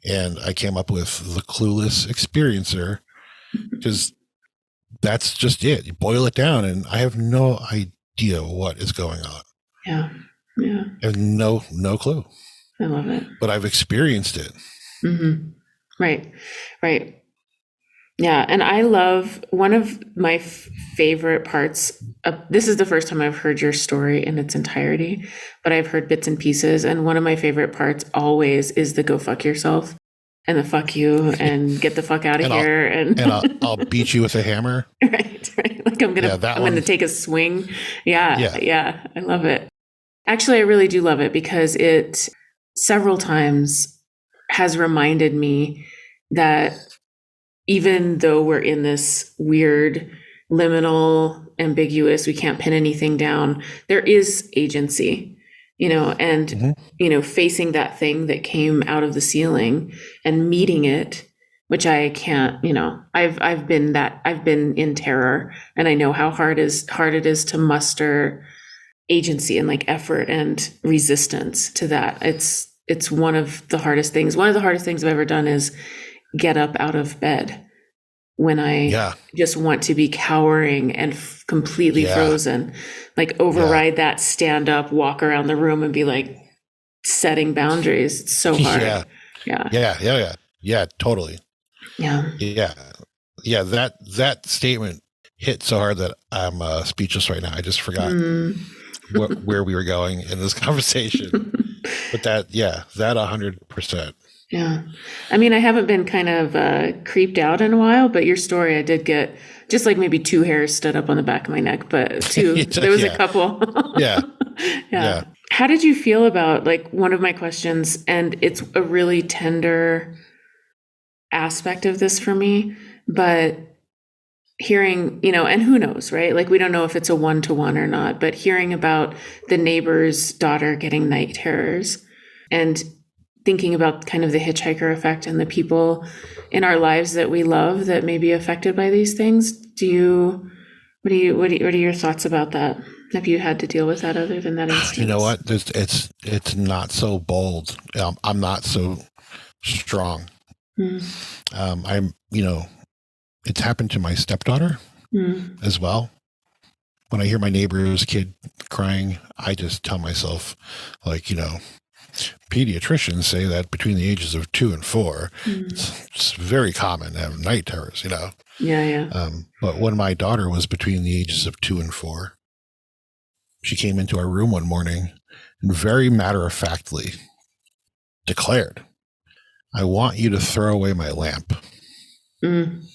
And I came up with The Clueless Experiencer, because that's just it. You boil it down, and I have no idea what is going on. Yeah. Yeah. I have no clue. I love it. But I've experienced it. Mm-hmm. Right. Right. Yeah. And I love one of my favorite parts of, this is the first time I've heard your story in its entirety, but I've heard bits and pieces. And one of my favorite parts always is the go fuck yourself and the fuck you and get the fuck out of here. And I'll beat you with a hammer. Right. Right. Like I'm going to take a swing. Yeah. Yeah. I love it. Actually, I really do love it because it several times has reminded me that even though we're in this weird, liminal, ambiguous, we can't pin anything down, there is agency, and, facing that thing that came out of the ceiling and meeting it, which I can't, I've been in terror, and I know how hard it is to muster agency and like effort and resistance to that. It's one of the hardest things. One of the hardest things I've ever done is get up out of bed when I just want to be cowering and completely frozen, like override that, stand up, walk around the room and be like setting boundaries. It's so hard. Yeah, totally. Yeah. That statement hit so hard that I'm speechless right now. I just forgot where we were going in this conversation. But that 100%. Yeah. I mean, I haven't been kind of creeped out in a while, but your story, I did get just like maybe 2 hairs stood up on the back of my neck, but there was a couple. Yeah. How did you feel about, like, one of my questions, and it's a really tender aspect of this for me, but hearing, and who knows, right? Like, we don't know if it's a 1-to-1 or not, but hearing about the neighbor's daughter getting night terrors and thinking about kind of the hitchhiker effect and the people in our lives that we love that may be affected by these things. What are your thoughts about that? Have you had to deal with that other than that instance? You know what? It's not so bold. I'm not so strong. I'm, it's happened to my stepdaughter as well. When I hear my neighbor's kid crying, I just tell myself, like, pediatricians say that between the ages of 2 and 4, it's very common to have night terrors, Yeah. But when my daughter was between the ages of 2 and 4, she came into our room one morning and very matter-of-factly declared, "I want you to throw away my lamp." And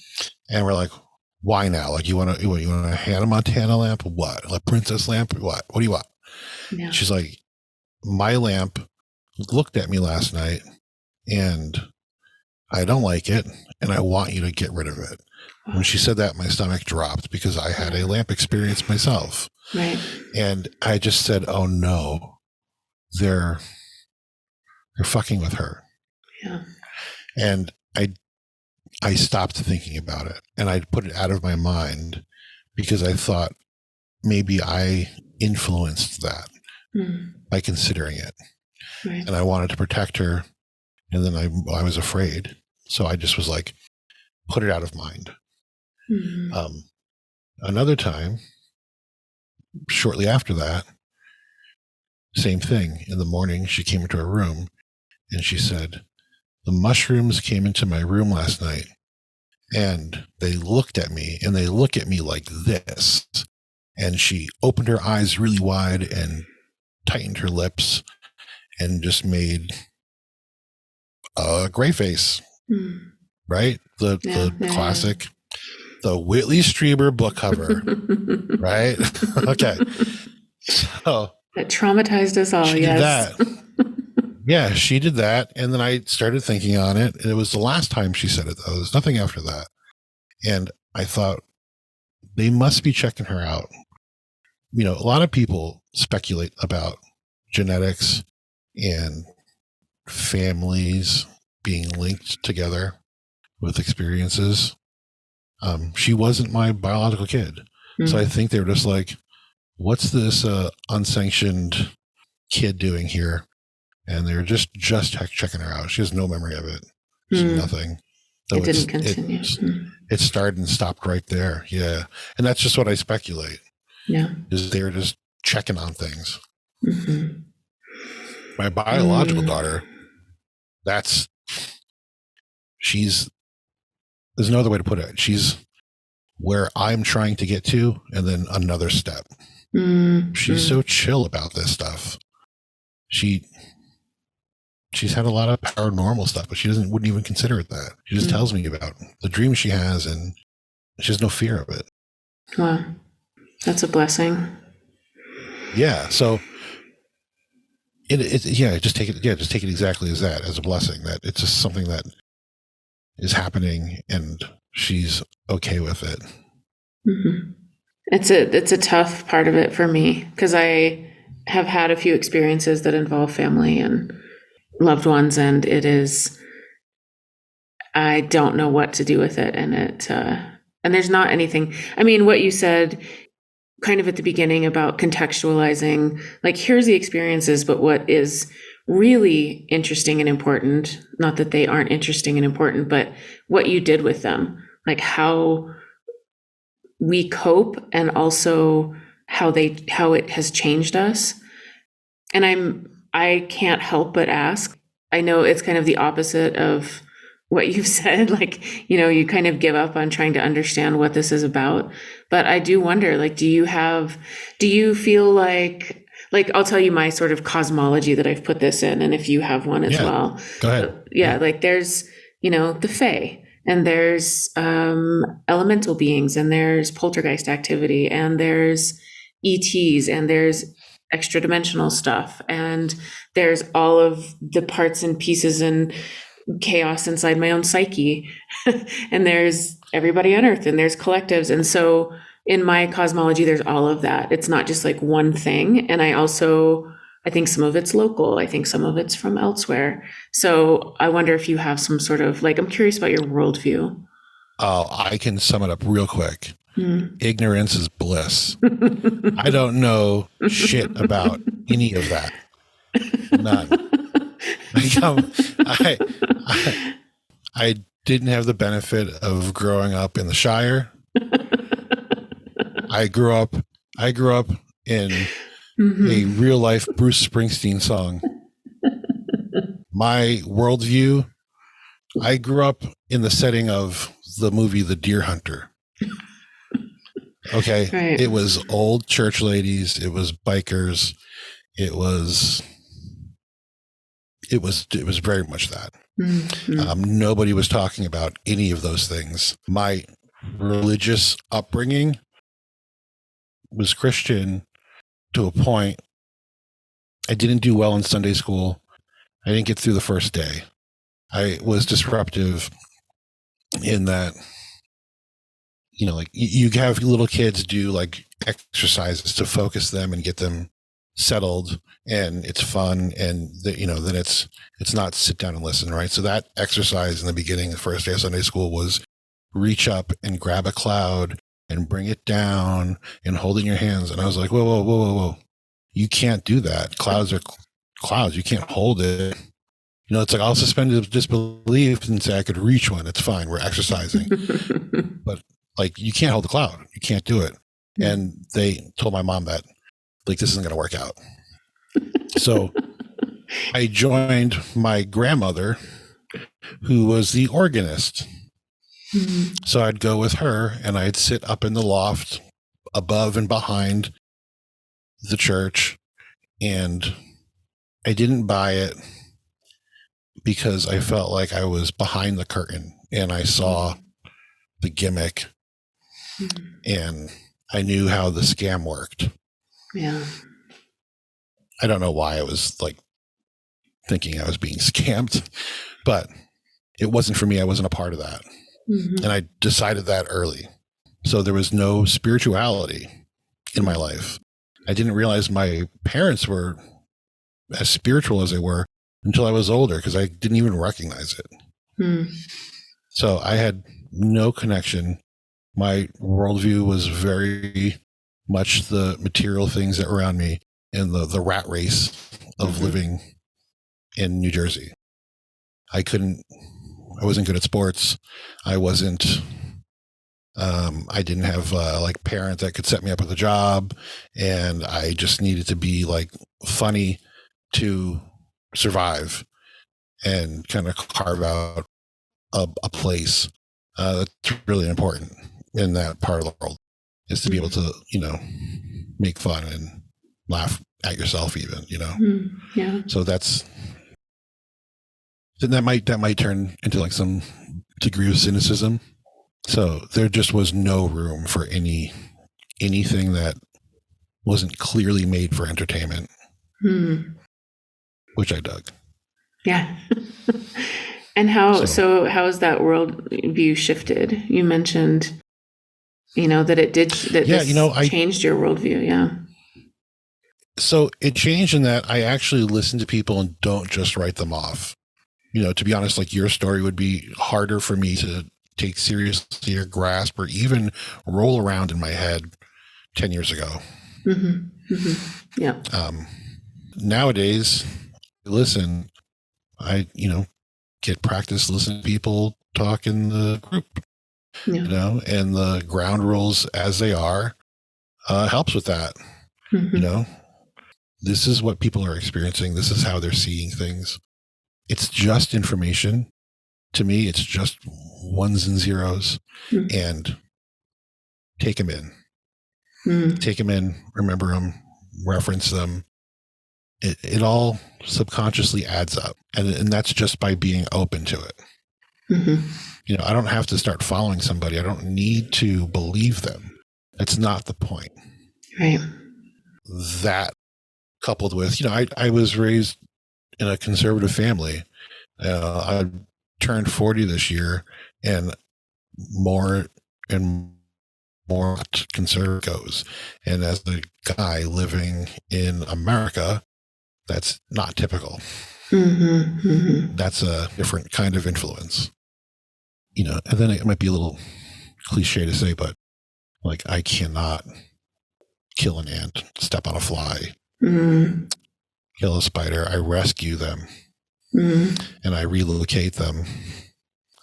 we're like, "Why now? Like, you want a Hannah Montana lamp? What? A princess lamp? What do you want?" Yeah. She's like, "My lamp looked at me last night and I don't like it and I want you to get rid of it." When she said that, my stomach dropped because I had a lamp experience myself. Right. And I just said, "Oh no, they're fucking with her." Yeah. And I stopped thinking about it and I put it out of my mind because I thought maybe I influenced that by considering it. Right. And I wanted to protect her. And then I was afraid. So I just was like, put it out of mind. Another time, shortly after that, same thing. In the morning, she came into her room and she said, "The mushrooms came into my room last night and they looked at me and they look at me like this." And she opened her eyes really wide and tightened her lips and just made a gray face, right? The classic, the Whitley Strieber book cover, right? Okay. So that traumatized us all. She did that. Yeah, she did that. And then I started thinking on it. And it was the last time she said it, though. There's nothing after that. And I thought, they must be checking her out. A lot of people speculate about genetics and families being linked together. with experiences. She wasn't my biological kid. So I think they were just like, what's this unsanctioned kid doing here? And they're just checking her out. She has no memory of it. Nothing. So it didn't continue. It started and stopped right there. Yeah. And that's just what I speculate. Yeah. Is they're just checking on things. My biological daughter, there's no other way to put it. She's where I'm trying to get to, and then another step. She's so chill about this stuff. She's had a lot of paranormal stuff, but she wouldn't even consider it that. She just tells me about the dreams she has, and she has no fear of it. Wow. That's a blessing. Yeah. So just take it exactly as that, as a blessing, that it's just something that is happening and she's okay with it. It's a tough part of it for me, because I have had a few experiences that involve family and loved ones, and I don't know what to do with it. And and there's not anything, I mean, what you said kind of at the beginning about contextualizing, like, here's the experiences, but what is really interesting and important, not that they aren't interesting and important, but what you did with them, like how we cope, and also how it has changed us. And I can't help but ask, I know it's kind of the opposite of what you've said, like, you kind of give up on trying to understand what this is about. But I do wonder, like, do you feel like I'll tell you my sort of cosmology that I've put this in, and if you have one as well. Go ahead. Yeah, like there's, the Fae, and there's elemental beings, and there's poltergeist activity, and there's ETs, and there's extra dimensional stuff, and there's all of the parts and pieces and chaos inside my own psyche. And there's everybody on Earth, and there's collectives. And so in my cosmology, there's all of that. It's not just like one thing. And I think some of it's local. I think some of it's from elsewhere. So I wonder if you have some sort of, like, I'm curious about your worldview. Oh, I can sum it up real quick. Ignorance is bliss. I don't know shit about any of that. None. I didn't have the benefit of growing up in the Shire. I grew up in a real life Bruce Springsteen song. My worldview, I grew up in the setting of the movie The Deer Hunter. Okay. Right. It was old church ladies. It was bikers. It was very much that. Nobody was talking about any of those things. My religious upbringing was Christian to a point. I didn't do well in Sunday school. I didn't get through the first day. I was disruptive in that, like you have little kids do like exercises to focus them and get them settled, and it's fun, and then it's not sit down and listen, right? So that exercise in the beginning, the first day of Sunday school, was reach up and grab a cloud and bring it down and hold it in your hands. And I was like, whoa. You can't do that. Clouds are clouds. You can't hold it. It's like, I'll suspend disbelief and say I could reach one. It's fine. We're exercising. But like, you can't hold the cloud. You can't do it. And they told my mom that, like, this isn't going to work out. So I joined my grandmother, who was the organist. So I'd go with her, and I'd sit up in the loft above and behind the church, and I didn't buy it because I felt like I was behind the curtain and I saw the gimmick, and I knew how the scam worked. Yeah. I don't know why I was like thinking I was being scammed, but it wasn't for me. I wasn't a part of that. And I decided that early. So there was no spirituality in my life. I didn't realize my parents were as spiritual as they were until I was older, because I didn't even recognize it. So I had no connection. My worldview was very much the material things that were around me and the rat race of living in New Jersey. I wasn't good at sports. I didn't have like parents that could set me up with a job, and I just needed to be like funny to survive and kind of carve out a place that's really important in that part of the world, is to be able to, make fun and laugh at yourself even, Yeah. So that might turn into like some degree of cynicism. So there just was no room for anything that wasn't clearly made for entertainment, which I dug. Yeah. And how has that worldview shifted? You mentioned, that it did, changed your worldview. Yeah. So it changed in that I actually listen to people and don't just write them off. To be honest, like your story would be harder for me to take seriously or grasp or even roll around in my head 10 years ago. Yeah. Nowadays, listen, I, get practice listening to people talk in the group, and the ground rules as they are helps with that. This is what people are experiencing. This is how they're seeing things. It's just information. To me, it's just ones and zeros, and take them in. Take them in, remember them, reference them. It all subconsciously adds up. And that's just by being open to it. I don't have to start following somebody. I don't need to believe them. That's not the point. Right. That coupled with, I was raised in a conservative family. I turned 40 this year, and more conservative goes. And as a guy living in America, that's not typical. That's a different kind of influence. And then it might be a little cliche to say, but like I cannot kill an ant, step on a fly, kill a spider. I rescue them and I relocate them.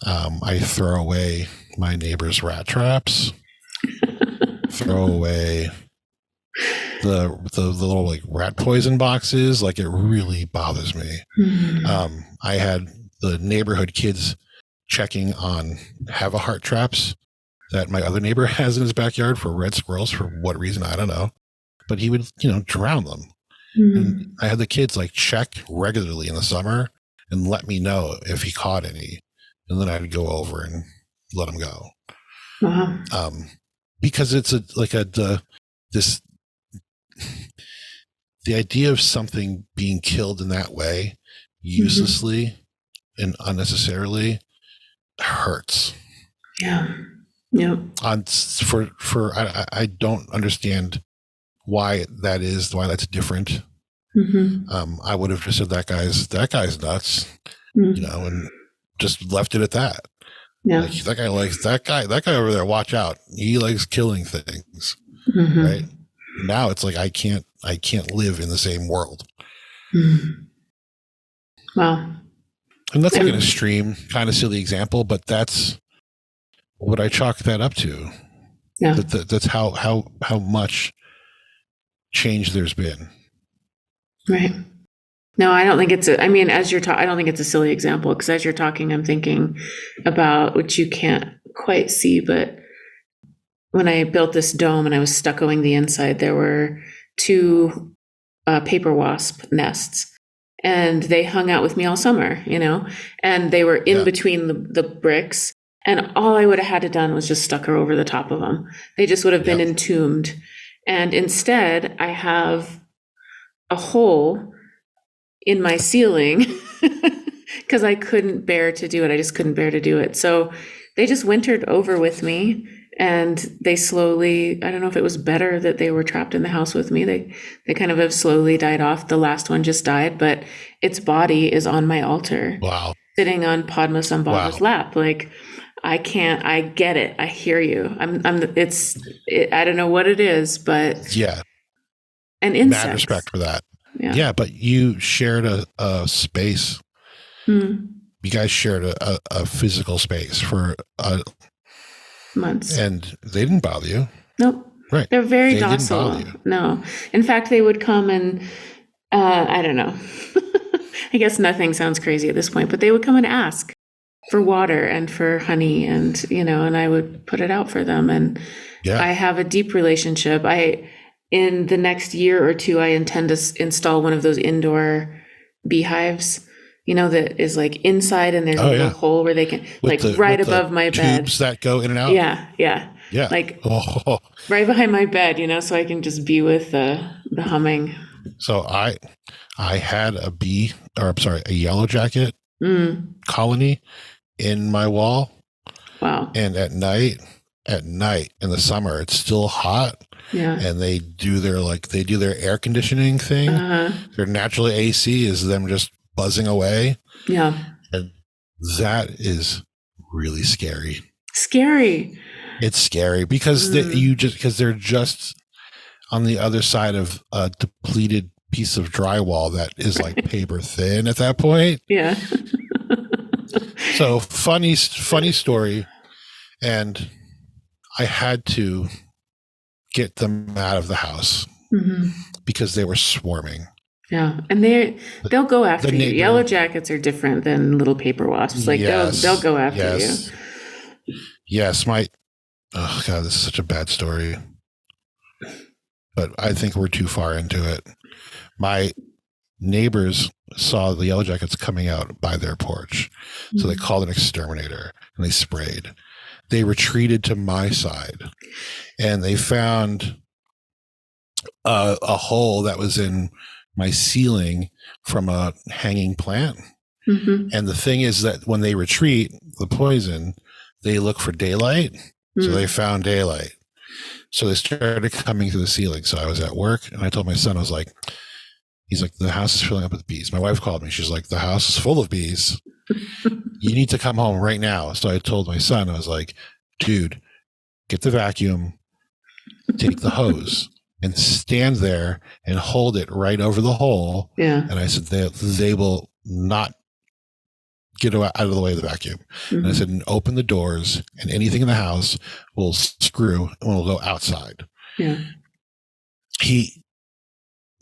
I throw away my neighbor's rat traps, throw away the little like rat poison boxes. Like it really bothers me. I had the neighborhood kids checking on have-a-heart traps that my other neighbor has in his backyard for red squirrels for what reason, I don't know. But he would, drown them. And I had the kids like check regularly in the summer and let me know if he caught any. And then I'd go over and let him go. Wow. Because it's the idea of something being killed in that way, uselessly and unnecessarily, hurts. Yeah. Yeah. I don't understand why that's different. I would have just said that guy's nuts, and just left it at that. Yeah. Like, that guy over there, watch out. He likes killing things. Right. Now it's like, I can't live in the same world. Wow. And that's like an extreme kind of silly example, but that's what I chalk that up to. Yeah. That's how much change there's been. Right. No, I don't think I don't think it's a silly example, because as you're talking, I'm thinking about, which you can't quite see, but when I built this dome and I was stuccoing the inside, there were 2 paper wasp nests, and they hung out with me all summer, and they were in between the bricks, and all I would have had to done was just stucco over the top of them. They just would have been entombed. And instead, I have a hole in my ceiling because I couldn't bear to do it. I just couldn't bear to do it. So they just wintered over with me, and they slowly, I don't know if it was better that they were trapped in the house with me. They kind of have slowly died off. The last one just died, but its body is on my altar. Wow. Sitting on Padmasambhava's lap. Like, I can't. I get it. I hear you. I don't know what it is, but yeah, and mad insects. respect for that. Yeah. Yeah, but you shared a space. Hmm. You guys shared a physical space for Months. and they didn't bother you. Nope. Right. They're very They didn't docile. bother you. No. In fact, they would come and, I don't know. I guess nothing sounds crazy at this point, but they would come and ask for water and for honey and, and I would put it out for them. And Yeah. I have a deep relationship. In the next year or two, I intend to install one of those indoor beehives, that is like inside and there's a little hole where they can, right above my bed. Tubes that go in and out. Yeah. Yeah. Yeah. Like right behind my bed, so I can just be with the humming. So I had a yellow jacket colony in my wall. Wow. And at night in the summer, it's still hot. Yeah. And they do their air conditioning thing. Their natural AC is them just buzzing away. Yeah. And that is really scary. Scary. It's scary because they're just on the other side of a depleted piece of drywall that is like paper thin at that point. Yeah. So funny story. And I had to get them out of the house because they were swarming. Yeah. And they'll go after you. Yellow jackets are different than little paper wasps. Like they'll go after you. Yes. Oh God, this is such a bad story. But I think we're too far into it. My neighbors saw the yellow jackets coming out by their porch. So they called an exterminator and they sprayed. They retreated to my side and they found a hole that was in my ceiling from a hanging plant. And the thing is that when they retreat, the poison, they look for daylight. So they found daylight. So they started coming through the ceiling. So I was at work and I told my son, he's like, the house is filling up with bees. My wife called me. She's like, the house is full of bees. You need to come home right now. So I told my son, I was like, dude, get the vacuum, take the hose and stand there and hold it right over the hole. Yeah. And I said, they will not get out of the way of the vacuum. And I said, and open the doors and anything in the house will screw and will go outside. Yeah. He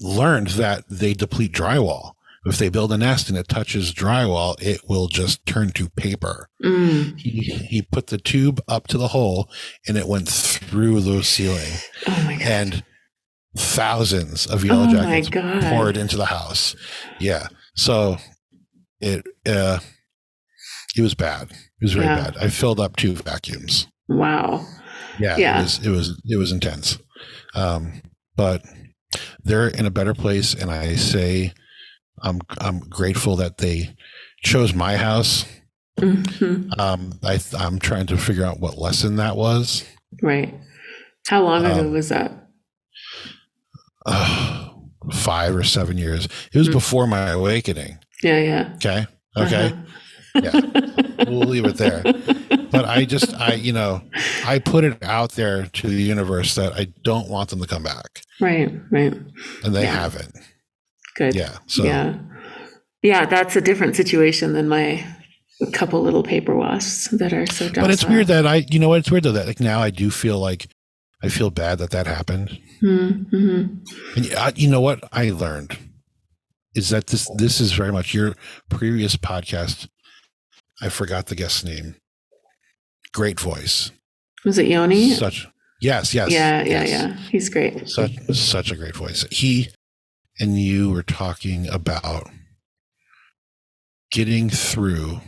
learned that they deplete drywall. If they build a nest and it touches drywall, it will just turn to paper. He put the tube up to the hole and it went through the ceiling. Oh my God. And thousands of yellow jackets poured into the house. Yeah. So it was bad. It was very bad. I filled up 2 vacuums. Wow. Yeah. It was intense. But they're in a better place. And I say, I'm grateful that they chose my house. I'm trying to figure out what lesson that was. Right. How long ago was that? 5 or 7 years. It was before my awakening. Yeah. Okay. Yeah. We'll leave it there. But I put it out there to the universe that I don't want them to come back. Right. And they haven't. Good. Yeah. So yeah, that's a different situation than my couple little paper wasps that are so docile. But it's weird that it's weird though that like now I do feel like I feel bad that happened. And you know what I learned is that this is very much your previous podcast. I forgot the guest's name. Great voice. Was it Yoni? Yes. Yeah. He's great. Such a great voice. He and you were talking about getting through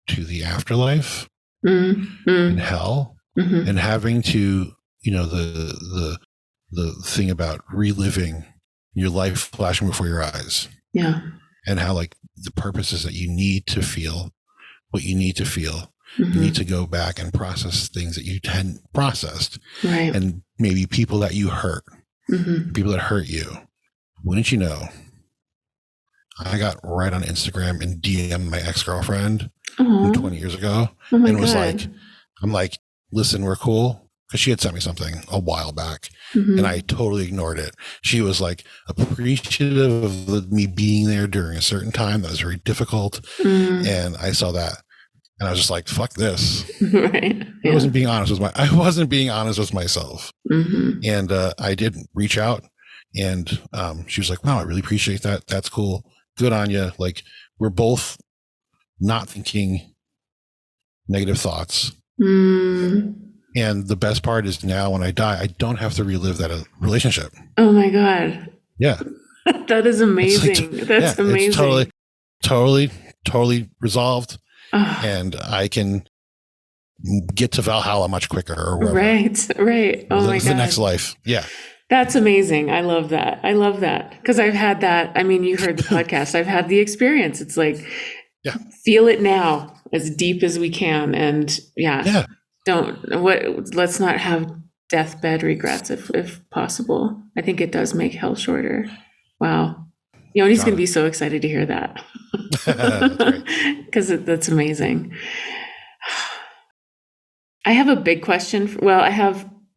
to the afterlife and hell and having to, the thing about reliving your life flashing before your eyes. Yeah. And how like the purpose is that you need to feel what you need to feel. You need to go back and process things that you hadn't processed. Right. And maybe people that you hurt, people that hurt you. Wouldn't you know? I got right on Instagram and DM my ex-girlfriend. from 20 years ago. Oh my And was God. like, I'm like, listen, we're cool. Because she had sent me something a while back, Mm-hmm. and I totally ignored it. She was like appreciative of me being there during a certain time that was very difficult. Mm. And I saw that, and I was just like, fuck this. Right. I wasn't being honest with myself. Mm-hmm. And I did reach out, and she was like, wow, I really appreciate that. That's cool. Good on you. Like, we're both not thinking negative thoughts. Mm. And the best part is now when I die, I don't have to relive that relationship. Oh my God. Yeah. That is amazing. That's amazing. It's totally resolved. Oh. And I can get to Valhalla much quicker or wherever. Right. Oh my God. The next life. Yeah. That's amazing. I love that. Because I've had that. I mean, you heard the podcast. I've had the experience. It's like, feel it now as deep as we can. And let's not have deathbed regrets if possible. I think it does make hell shorter. Wow. Yoni's going to be so excited to hear that. Because that's amazing. I have a big question.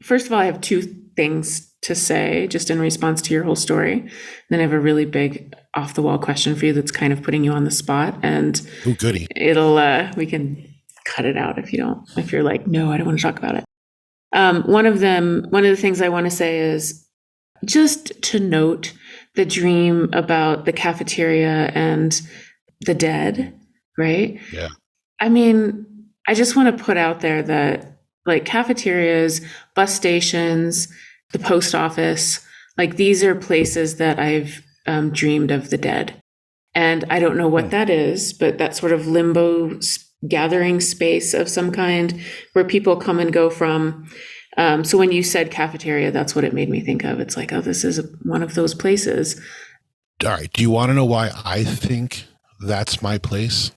First of all, I have two things to say just in response to your whole story. Then I have a really big off the wall question for you that's kind of putting you on the spot. And goody. We can cut it out if you're like, no, I don't want to talk about it. One of the things I want to say is just to note the dream about the cafeteria and the dead, right? Yeah. I mean, I just want to put out there that like cafeterias, bus stations, the post office, like these are places that I've dreamed of the dead. And I don't know what that is, but that sort of limbo gathering space of some kind where people come and go from. So when you said cafeteria, that's what it made me think of. It's like, oh, this is one of those places. All right. Do you want to know why I think that's my place?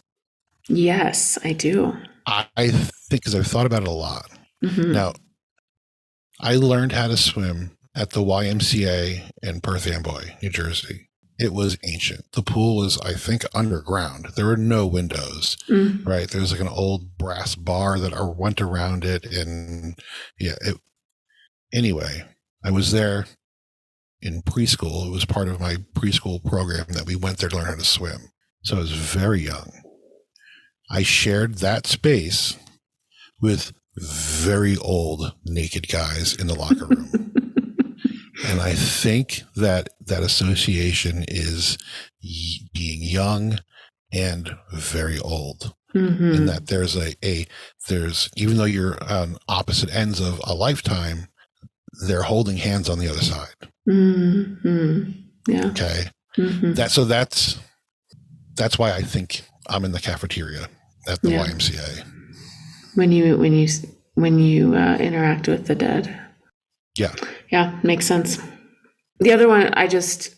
Yes, I do. I think because I've thought about it a lot. Mm-hmm. Now, I learned how to swim at the YMCA in Perth Amboy, New Jersey. It was ancient. The pool was, I think, underground. There were no windows, right? There was like an old brass bar that went around it. And anyway, I was there in preschool. It was part of my preschool program that we went there to learn how to swim. So I was very young. I shared that space with very old naked guys in the locker room. And I think that association is being young and very old. Mm-hmm. And that there's even though you're on opposite ends of a lifetime, they're holding hands on the other side. Mm-hmm. Yeah. Okay. Mm-hmm. That's why I think I'm in the cafeteria at the YMCA. When you interact with the dead. Yeah, makes sense. The other one, it's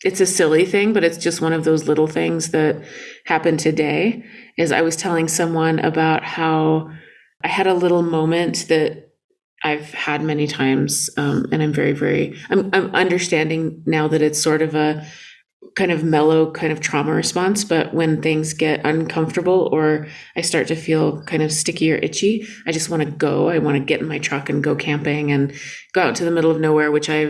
a silly thing, but it's just one of those little things that happened today, is I was telling someone about how I had a little moment that I've had many times, and I'm understanding now that it's sort of a kind of mellow kind of trauma response, but when things get uncomfortable or I start to feel kind of sticky or itchy, I just want to go. I want to get in my truck and go camping and go out into the middle of nowhere, which I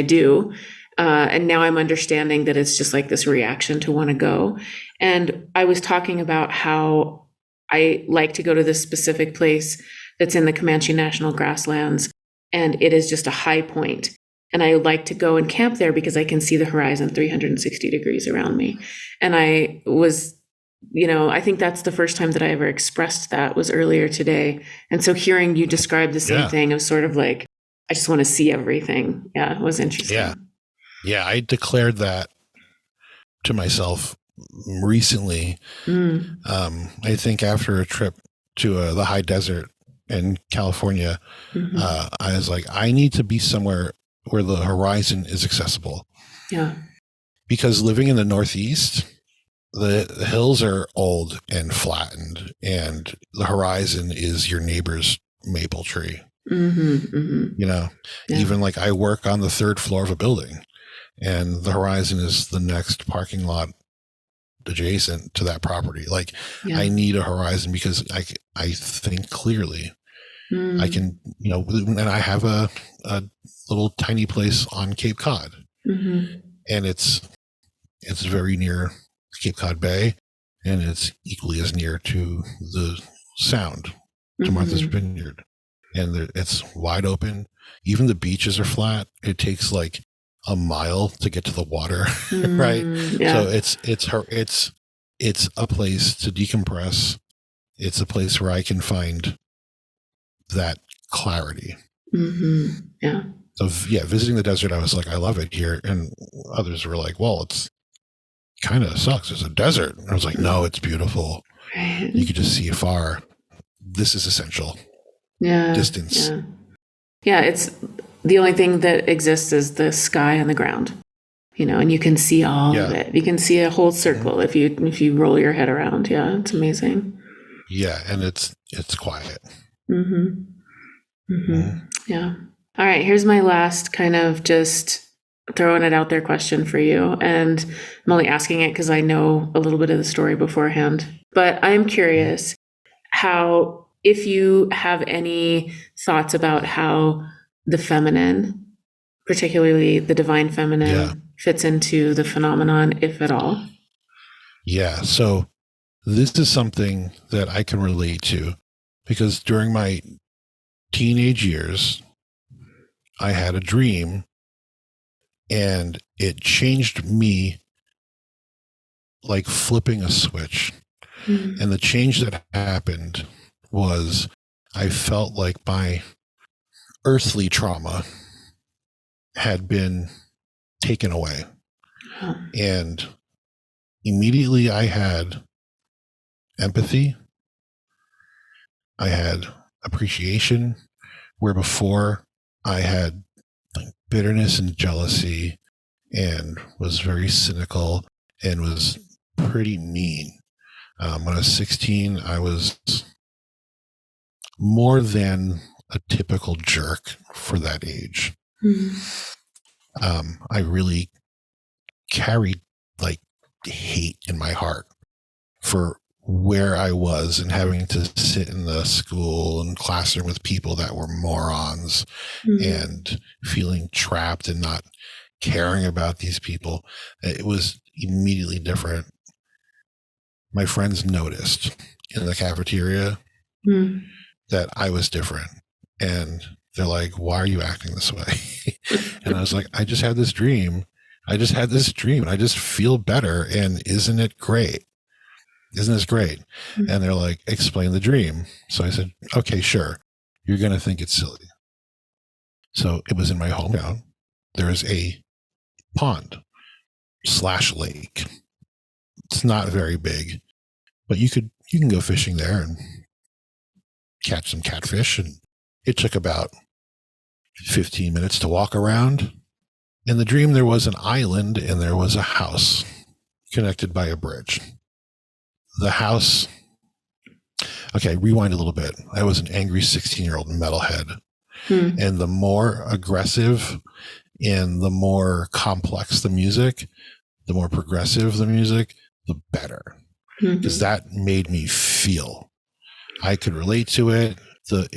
do. And now I'm understanding that it's just like this reaction to want to go. And I was talking about how I like to go to this specific place that's in the Comanche National Grasslands, and it is just a high point. And I like to go and camp there because I can see the horizon 360 degrees around me. And I was, I think that's the first time that I ever expressed that was earlier today. And so hearing you describe the same thing, it was sort of like, I just want to see everything. Yeah, it was interesting. Yeah, I declared that to myself recently. I think after a trip to the high desert in California, I was like, I need to be somewhere where the horizon is accessible. Yeah. Because living in the Northeast, the hills are old and flattened, and the horizon is your neighbor's maple tree. Even like I work on the third floor of a building, and the horizon is the next parking lot adjacent to that property. Like Yeah. I need a horizon because I think clearly. I can, and I have a little tiny place on Cape Cod, and it's very near Cape Cod Bay, and it's equally as near to the Sound, to Martha's Vineyard, and it's wide open. Even the beaches are flat. It takes like a mile to get to the water, right? Yeah. So it's a place to decompress. It's a place where I can find that clarity. Yeah. So visiting the desert, I was like, I love it here. And others were like, well, it's kind of sucks. It's a desert. And I was like, no, it's beautiful. Right. You could just see afar. This is essential. Yeah. Distance. Yeah. It's the only thing that exists is the sky and the ground, and you can see all of it. You can see a whole circle if you roll your head around. Yeah. It's amazing. Yeah. And it's quiet. Yeah. All right. Here's my last kind of just throwing it out there question for you. And I'm only asking it because I know a little bit of the story beforehand. But I'm curious if you have any thoughts about how the feminine, particularly the divine feminine, fits into the phenomenon, if at all. Yeah. So this is something that I can relate to because during my teenage years, I had a dream and it changed me like flipping a switch. And the change that happened was I felt like my earthly trauma had been taken away. And immediately I had empathy. I had appreciation, where before I had like bitterness and jealousy and was very cynical and was pretty mean. When I was 16, I was more than a typical jerk for that age. I really carried like hate in my heart for where I was and having to sit in the school and classroom with people that were morons and feeling trapped and not caring about these people. It was immediately different. My friends noticed in the cafeteria that I was different. And they're like, why are you acting this way? And I was like, I just had this dream. I just feel better. And isn't it great? Isn't this great? And they're like, explain the dream. So I said, okay, sure. You're going to think it's silly. So it was in my hometown. There is a pond/lake. It's not very big, but you can go fishing there and catch some catfish. And it took about 15 minutes to walk around. In the dream, there was an island and there was a house connected by a bridge. The house, okay, rewind a little bit. I was an angry 16-year-old metalhead. And the more aggressive and the more complex the music, the more progressive the music, the better. Because that made me feel. I could relate to it.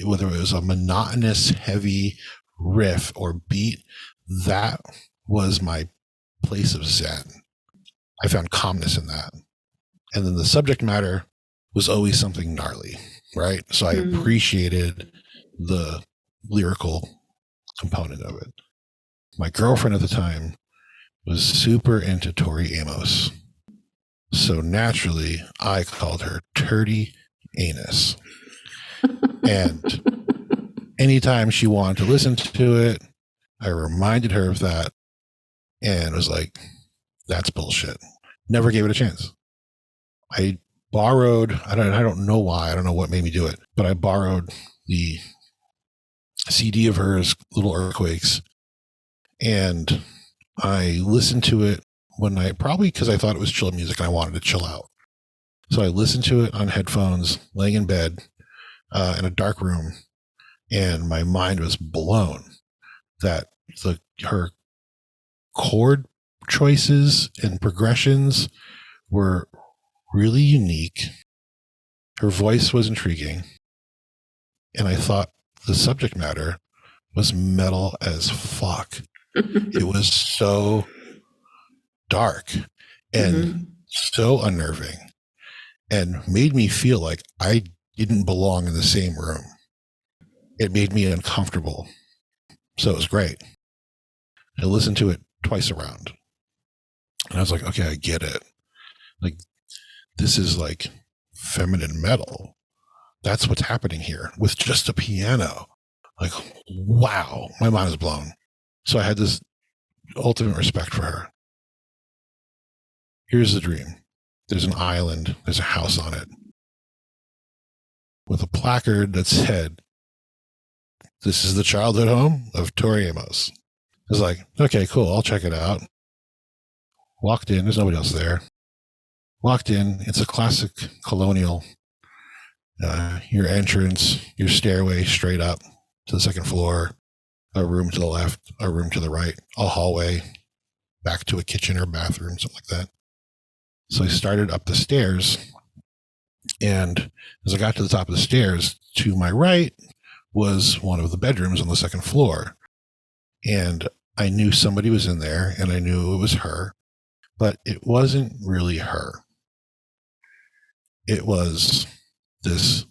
Whether it was a monotonous, heavy riff or beat, that was my place of zen. I found calmness in that. And then the subject matter was always something gnarly, right? So I appreciated the lyrical component of it. My girlfriend at the time was super into Tori Amos. So naturally, I called her Turdy Anus. And anytime she wanted to listen to it, I reminded her of that and was like, that's bullshit. Never gave it a chance. I borrowed, I don't know why, I don't know what made me do it, but I borrowed the CD of hers, Little Earthquakes, and I listened to it one night, probably because I thought it was chill music and I wanted to chill out. So I listened to it on headphones, laying in bed in a dark room, and my mind was blown that her chord choices and progressions were really unique. Her voice was intriguing. And I thought the subject matter was metal as fuck. It was so dark and so unnerving and made me feel like I didn't belong in the same room. It made me uncomfortable. So it was great. I listened to it twice around. And I was like, okay, I get it. Like, this is like feminine metal. That's what's happening here with just a piano. Like, wow, my mind is blown. So I had this ultimate respect for her. Here's the dream. There's an island. There's a house on it with a placard that said, "This is the childhood home of Tori Amos." I was like, okay, cool. I'll check it out. Walked in. There's nobody else there. Walked in. It's a classic colonial. Your entrance, your stairway straight up to the second floor, a room to the left, a room to the right, a hallway, back to a kitchen or bathroom, something like that. So I started up the stairs, and as I got to the top of the stairs, to my right was one of the bedrooms on the second floor. And I knew somebody was in there, and I knew it was her, but it wasn't really her. It was this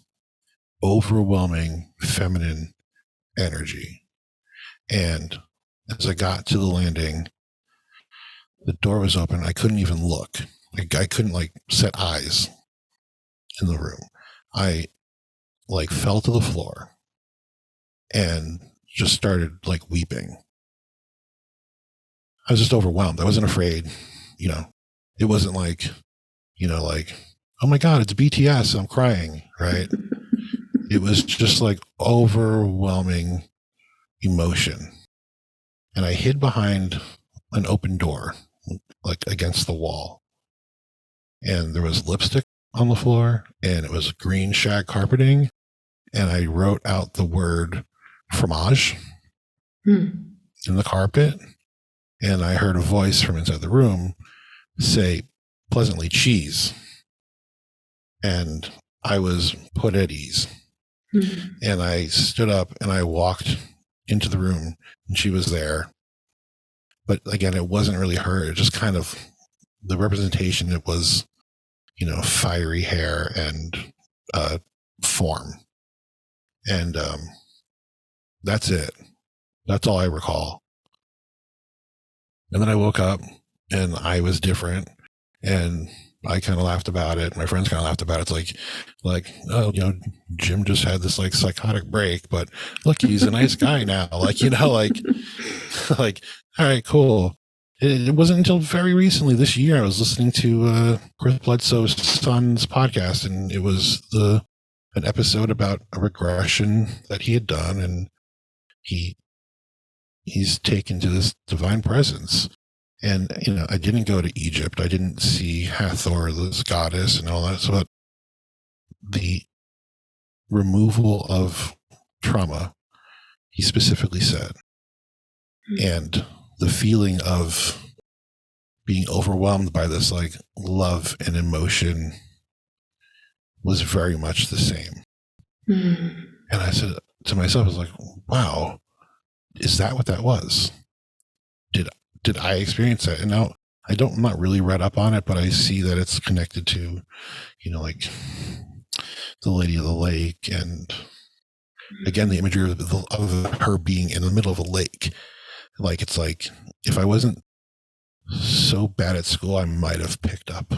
overwhelming feminine energy. And as I got to the landing, the door was open. I couldn't even look. I couldn't set eyes in the room. I fell to the floor and just started weeping. I was just overwhelmed. I wasn't afraid. It wasn't oh my God, it's BTS. I'm crying, right? It was just overwhelming emotion. And I hid behind an open door, against the wall. And there was lipstick on the floor, and it was green shag carpeting. And I wrote out the word fromage in the carpet. And I heard a voice from inside the room say pleasantly cheese. And I was put at ease. And I stood up and I walked into the room, and she was there. But again, it wasn't really her. It just kind of the representation. It was, fiery hair and form. And that's it. That's all I recall. And then I woke up and I was different, and I kind of laughed about it. My friends kind of laughed about it. It's oh, Jim just had this psychotic break, but look, he's a nice guy now. All right, cool. It wasn't until very recently this year I was listening to Chris Bledsoe's son's podcast, and it was an episode about a regression that he had done, and he's taken to this divine presence. And, I didn't go to Egypt. I didn't see Hathor, this goddess, and all that. So, but the removal of trauma, he specifically said, and the feeling of being overwhelmed by this love and emotion was very much the same. And I said to myself, I was wow, is that what that was? Did I experience that? And now I'm not really read up on it, but I see that it's connected to, the Lady of the Lake. And again, the imagery of her being in the middle of a lake. It's if I wasn't so bad at school, I might have picked up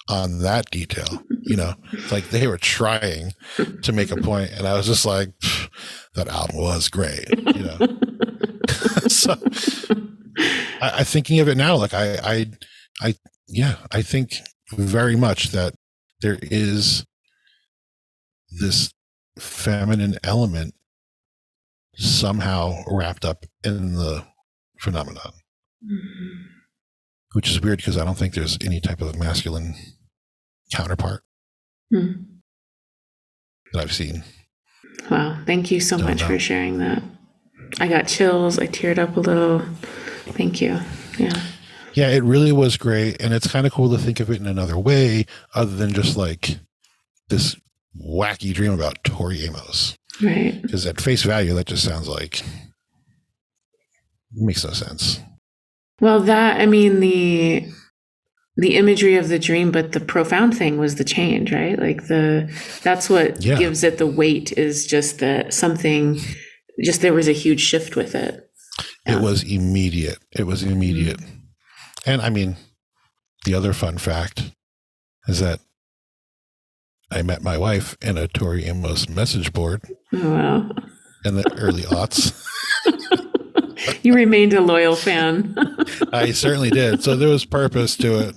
on that detail. They were trying to make a point, and I was just that album was great. So I thinking of it now, I think very much that there is this feminine element somehow wrapped up in the phenomenon, which is weird because I don't think there's any type of masculine counterpart that I've seen. Wow. Thank you so much for sharing that. I got chills. I teared up a little. Thank you. Yeah. Yeah, it really was great. And it's kind of cool to think of it in another way other than just like this wacky dream about Tori Amos. Right. Because at face value, that just sounds like makes no sense. Well, the imagery of the dream, but the profound thing was the change, right? Like that's what gives it the weight, is just that something, just there was a huge shift with it. It was immediate. Mm-hmm. And I mean, the other fun fact is that I met my wife in a Tori Amos message board. Oh, wow. In the early aughts. You remained a loyal fan. I certainly did. So there was purpose to it.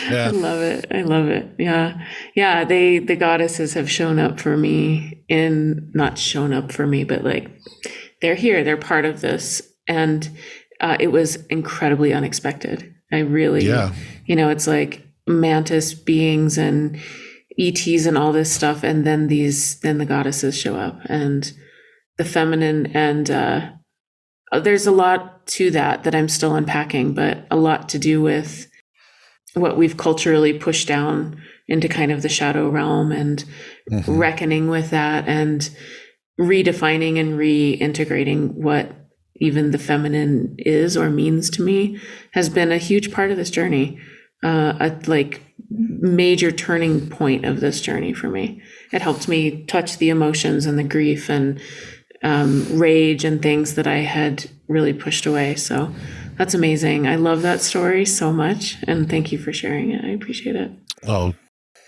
Yeah. I love it. Yeah. Yeah. The goddesses have shown up for me not shown up for me, but like they're here, they're part of this. And it was incredibly unexpected. I really, it's like mantis beings and ETs and all this stuff. And then the goddesses show up, and the feminine, and there's a lot to that I'm still unpacking, but a lot to do with what we've culturally pushed down into kind of the shadow realm, and reckoning with that, and redefining and reintegrating what even the feminine is or means to me has been a huge part of this journey. A like major turning point of this journey for me. It helped me touch the emotions and the grief and rage and things that I had really pushed away. So that's amazing. I love that story so much, and thank you for sharing it. I appreciate it. Oh,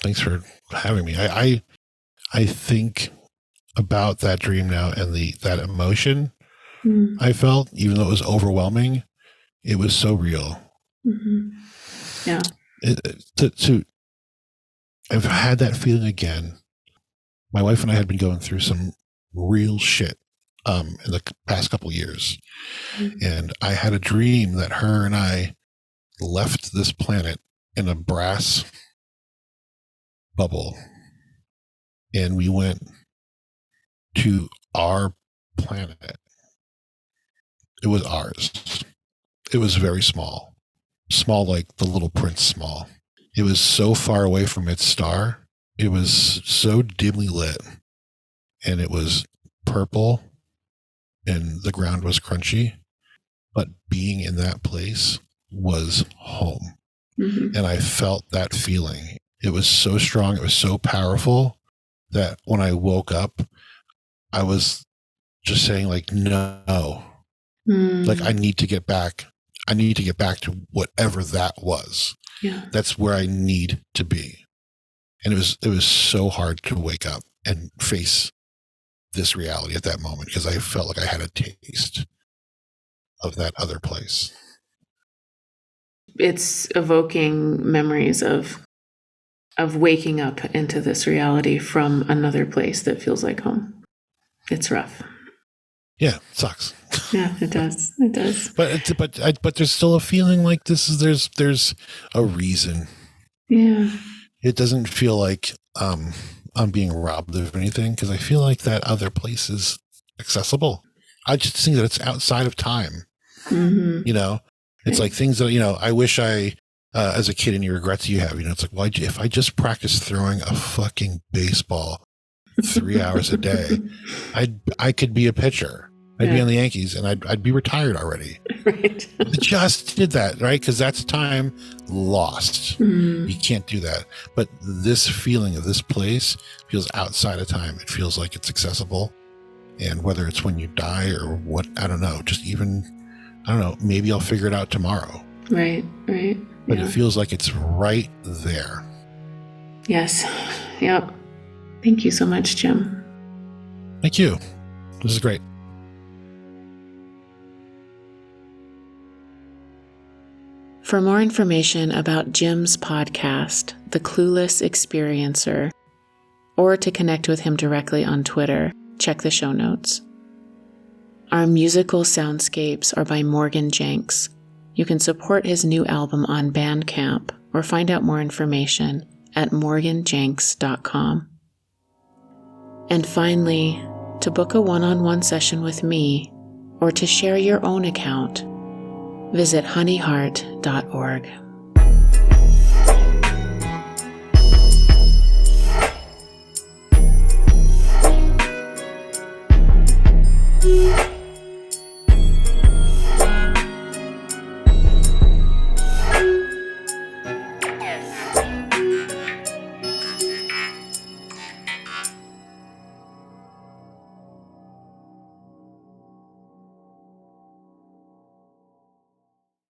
thanks for having me. I think about that dream now, and that emotion I felt, even though it was overwhelming, it was so real. Mm-hmm. Yeah. I've had that feeling again. My wife and I had been going through some real shit in the past couple of years. And I had a dream that her and I left this planet in a brass bubble, and we went to our planet. It was ours. It was very small like the Little Prince small. It was so far away from its star. It was so dimly lit, and it was purple, and the ground was crunchy, but being in that place was home. Mm-hmm. And I felt that feeling. It was so strong. It was so powerful that when I woke up, I was just saying like, no, like I need to get back. I need to get back to whatever that was. Yeah. That's where I need to be. And it was so hard to wake up and face this reality at that moment, because I felt like I had a taste of that other place. It's evoking memories of waking up into this reality from another place that feels like home. It's rough. Yeah, it sucks. Yeah, it does. It does. But there's still a feeling like there's a reason. Yeah. It doesn't feel like I'm being robbed of anything, because I feel like that other place is accessible. I just think that it's outside of time. Mm-hmm. It's like things that, I wish I, as a kid, any regrets you have, it's like, well, if I just practiced throwing a fucking baseball 3 hours a day, I could be a pitcher. I'd be on the Yankees, and I'd be retired already. Right. I just did that, right? Because that's time lost. Mm. You can't do that. But this feeling of this place feels outside of time. It feels like it's accessible. And whether it's when you die or what, I don't know. Maybe I'll figure it out tomorrow. Right. But it feels like it's right there. Yes. Yep. Thank you so much, Jim. Thank you. This is great. For more information about Jim's podcast, The Clueless Experiencer, or to connect with him directly on Twitter, check the show notes. Our musical soundscapes are by Morgan Jenks. You can support his new album on Bandcamp or find out more information at morganjenks.com. And finally, to book a one-on-one session with me or to share your own account, visit honeyheart.org.